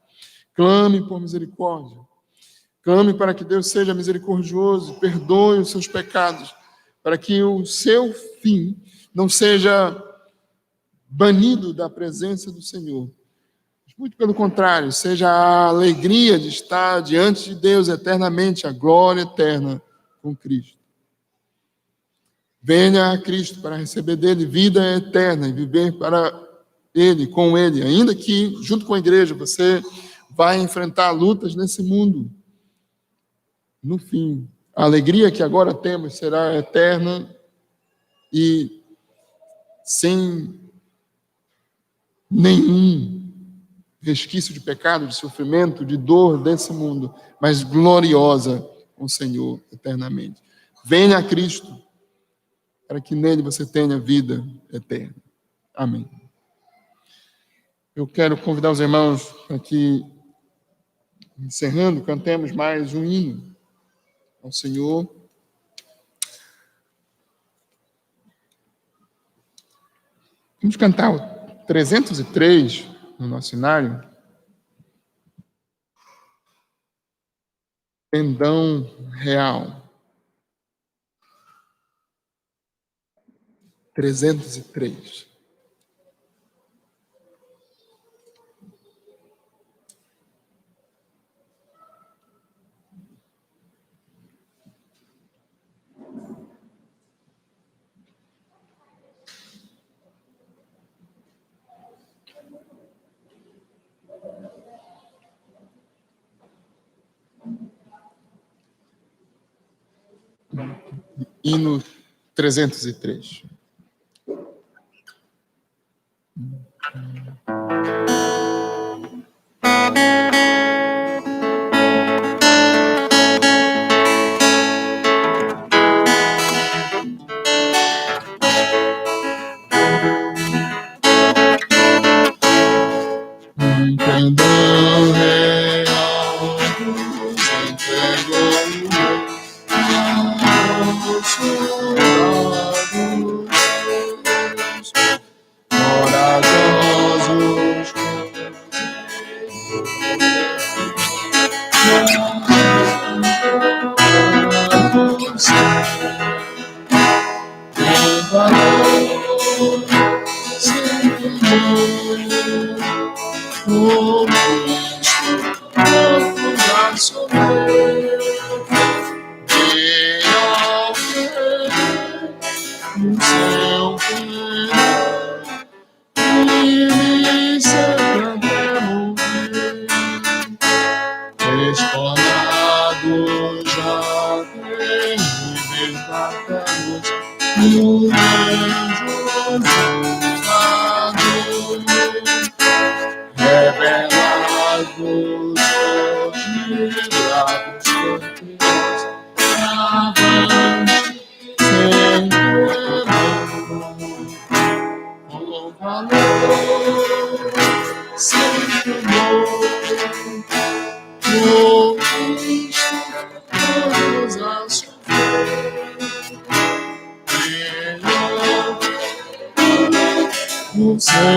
Clame por misericórdia. Clame para que Deus seja misericordioso e perdoe os seus pecados, para que o seu fim não seja banido da presença do Senhor. Muito pelo contrário, seja a alegria de estar diante de Deus eternamente, a glória eterna com Cristo. Venha a Cristo para receber dele vida eterna e viver para ele, com ele, ainda que, junto com a igreja, você vai enfrentar lutas nesse mundo. No fim, a alegria que agora temos será eterna e sem nenhum resquício de pecado, de sofrimento, de dor desse mundo, mas gloriosa com o Senhor eternamente. Venha a Cristo, para que nele você tenha vida eterna. Amém. Eu quero convidar os irmãos para que, encerrando, cantemos mais um hino ao Senhor. Vamos cantar o 303 no nosso cenário. Pendão real. 303. hino 303. Perdão real nos entregou aos soldados, corajosos com valor sem temor. O Cristo todos a sofrer, e ao ver o seu filho, ele sempre até morrer, esfolado já tem libertamos no anjo julgador. Revelados hoje, bravos campeões, avante, sem temor, com valor, sem temor, com Cristo todos a sofrer, o seu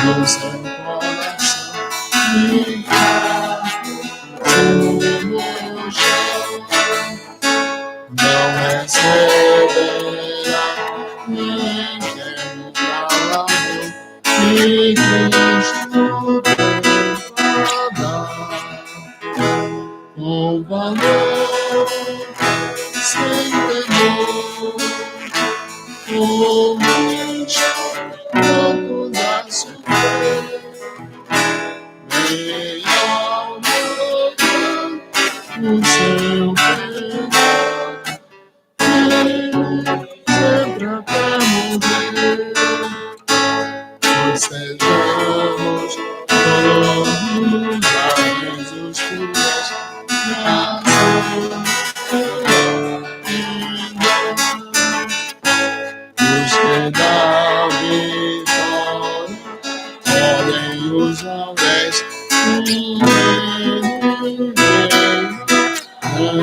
no seu coração ligado no chão, não receberá nem quebra que Cristo tem para dar, com valor sem temor, com Cristo todos a sofrer, bem ao morrer o seu perdão, sempre até morrer, nós sejamos todos a Jesus Cristo, os que dá vitória, podem os alvéis, com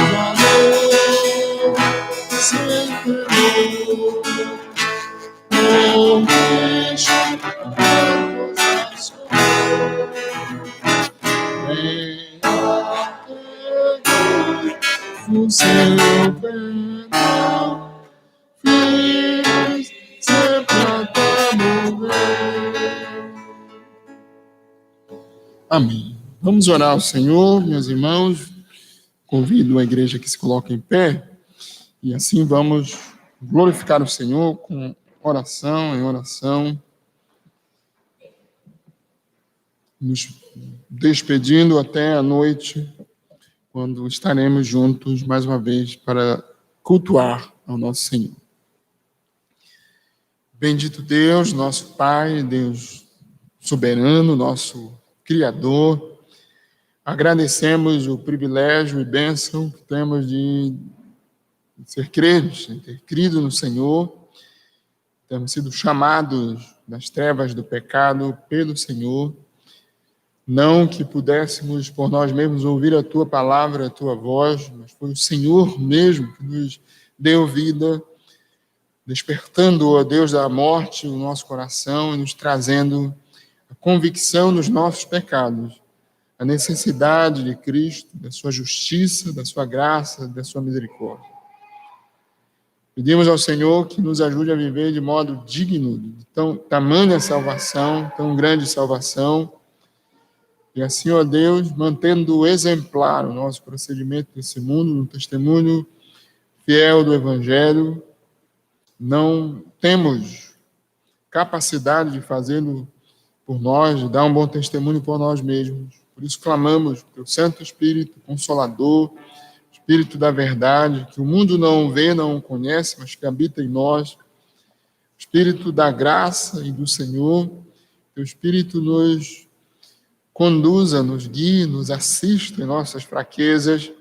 valor, sem temor, com Cristo, vamos a sofrer, vem a pegar o seu perdão, fiéis sempre até morrer. Amém. Vamos orar ao Senhor, meus irmãos. Convido a igreja que se coloque em pé e assim vamos glorificar o Senhor com oração em oração, nos despedindo até a noite, quando estaremos juntos mais uma vez para cultuar ao nosso Senhor. Bendito Deus, nosso Pai, Deus soberano, nosso Criador, agradecemos o privilégio e bênção que temos de ser crentes, de ter crido no Senhor, temos sido chamados das trevas do pecado pelo Senhor, não que pudéssemos por nós mesmos ouvir a Tua palavra, a Tua voz, mas foi o Senhor mesmo que nos deu vida, despertando, ó Deus, da morte o nosso coração e nos trazendo a convicção dos nossos pecados, a necessidade de Cristo, da sua justiça, da sua graça, da sua misericórdia. Pedimos ao Senhor que nos ajude a viver de modo digno de tamanha salvação, tão grande salvação, e assim, ó Deus, mantendo exemplar o nosso procedimento nesse mundo, no testemunho fiel do Evangelho, não temos capacidade de fazê-lo por nós, de dar um bom testemunho por nós mesmos. Por isso clamamos pelo Santo Espírito Consolador, Espírito da verdade, que o mundo não vê, não conhece, mas que habita em nós. Espírito da graça e do Senhor, que o Espírito nos conduza, nos guie, nos assista em nossas fraquezas,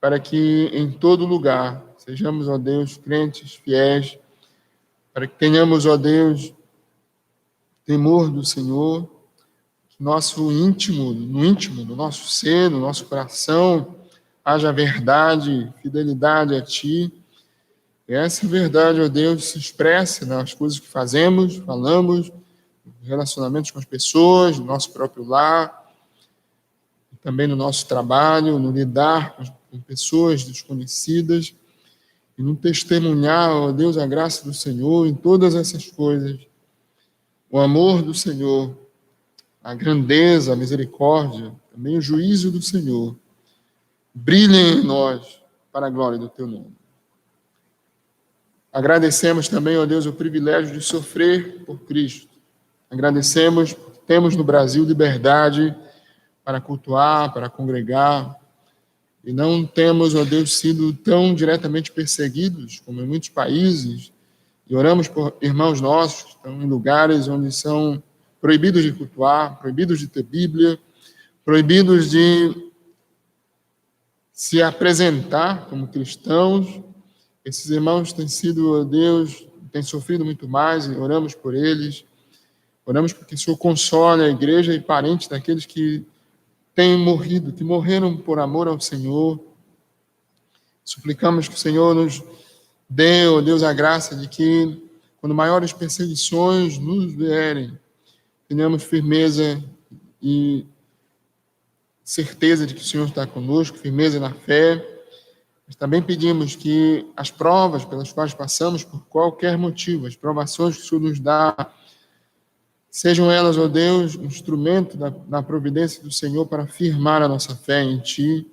para que em todo lugar sejamos, ó Deus, crentes fiéis, para que tenhamos, ó Deus, temor do Senhor, que nosso íntimo, no nosso ser, no nosso coração, haja verdade, fidelidade a Ti. E essa verdade, ó Deus, se expresse nas coisas que fazemos, falamos, relacionamentos com as pessoas, no nosso próprio lar, também no nosso trabalho, no lidar com pessoas desconhecidas, e no testemunhar, ó Deus, a graça do Senhor em todas essas coisas. O amor do Senhor, a grandeza, a misericórdia, também o juízo do Senhor, brilhem em nós para a glória do Teu nome. Agradecemos também, ó Deus, o privilégio de sofrer por Cristo. Agradecemos porque temos no Brasil liberdade para cultuar, para congregar, e não temos, ó Deus, sido tão diretamente perseguidos como em muitos países, e oramos por irmãos nossos que estão em lugares onde são proibidos de cultuar, proibidos de ter Bíblia, proibidos de se apresentar como cristãos. Esses irmãos têm sido, ó Deus, têm sofrido muito mais, e oramos por eles. Oramos porque o Senhor console a igreja e parentes daqueles que têm morrido, que morreram por amor ao Senhor. Suplicamos que o Senhor nos dê, ó Deus, a graça de que, quando maiores perseguições nos vierem, tenhamos firmeza e certeza de que o Senhor está conosco, firmeza na fé. Mas também pedimos que as provas pelas quais passamos, por qualquer motivo, as provações que o Senhor nos dá, sejam elas, ó Deus, um instrumento da providência do Senhor para firmar a nossa fé em Ti,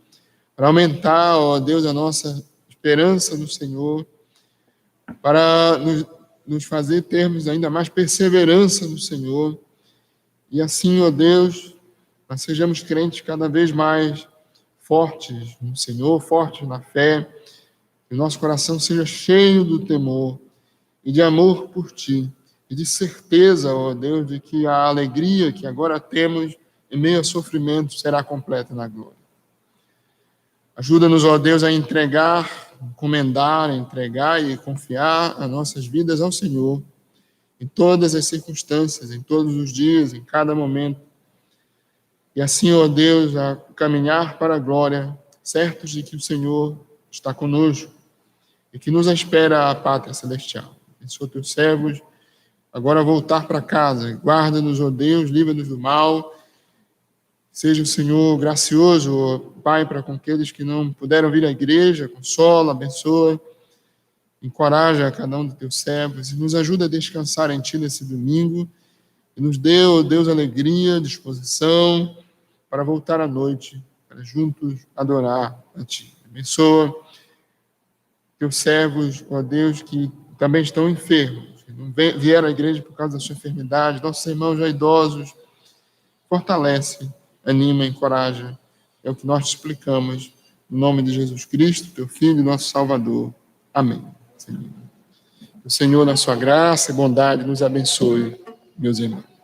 para aumentar, ó Deus, a nossa esperança no Senhor, para nos fazer termos ainda mais perseverança no Senhor. E assim, ó Deus, nós sejamos crentes cada vez mais fortes no Senhor, fortes na fé, que o nosso coração seja cheio do temor e de amor por Ti, e de certeza, ó Deus, de que a alegria que agora temos em meio a sofrimento será completa na glória. Ajuda-nos, ó Deus, a entregar e confiar as nossas vidas ao Senhor, em todas as circunstâncias, em todos os dias, em cada momento. E assim, ó Deus, a caminhar para a glória, certos de que o Senhor está conosco e que nos espera a pátria celestial. Abençoa teus servos, agora voltar para casa. Guarda-nos, ó Deus, livra-nos do mal. Seja o Senhor gracioso, ó Pai, para com aqueles que não puderam vir à igreja. Consola, abençoa, encoraja a cada um dos teus servos e nos ajuda a descansar em Ti nesse domingo. E nos dê, ó Deus, alegria, disposição para voltar à noite, para juntos adorar a Ti. Abençoa teus servos, ó Deus, que também estão enfermos, que não vieram à igreja por causa da sua enfermidade, nossos irmãos já idosos. Fortalece, anima, encoraja. É o que nós te explicamos. No nome de Jesus Cristo, teu Filho e nosso Salvador. Amém. Senhor. O Senhor, na sua graça e bondade, nos abençoe, meus irmãos.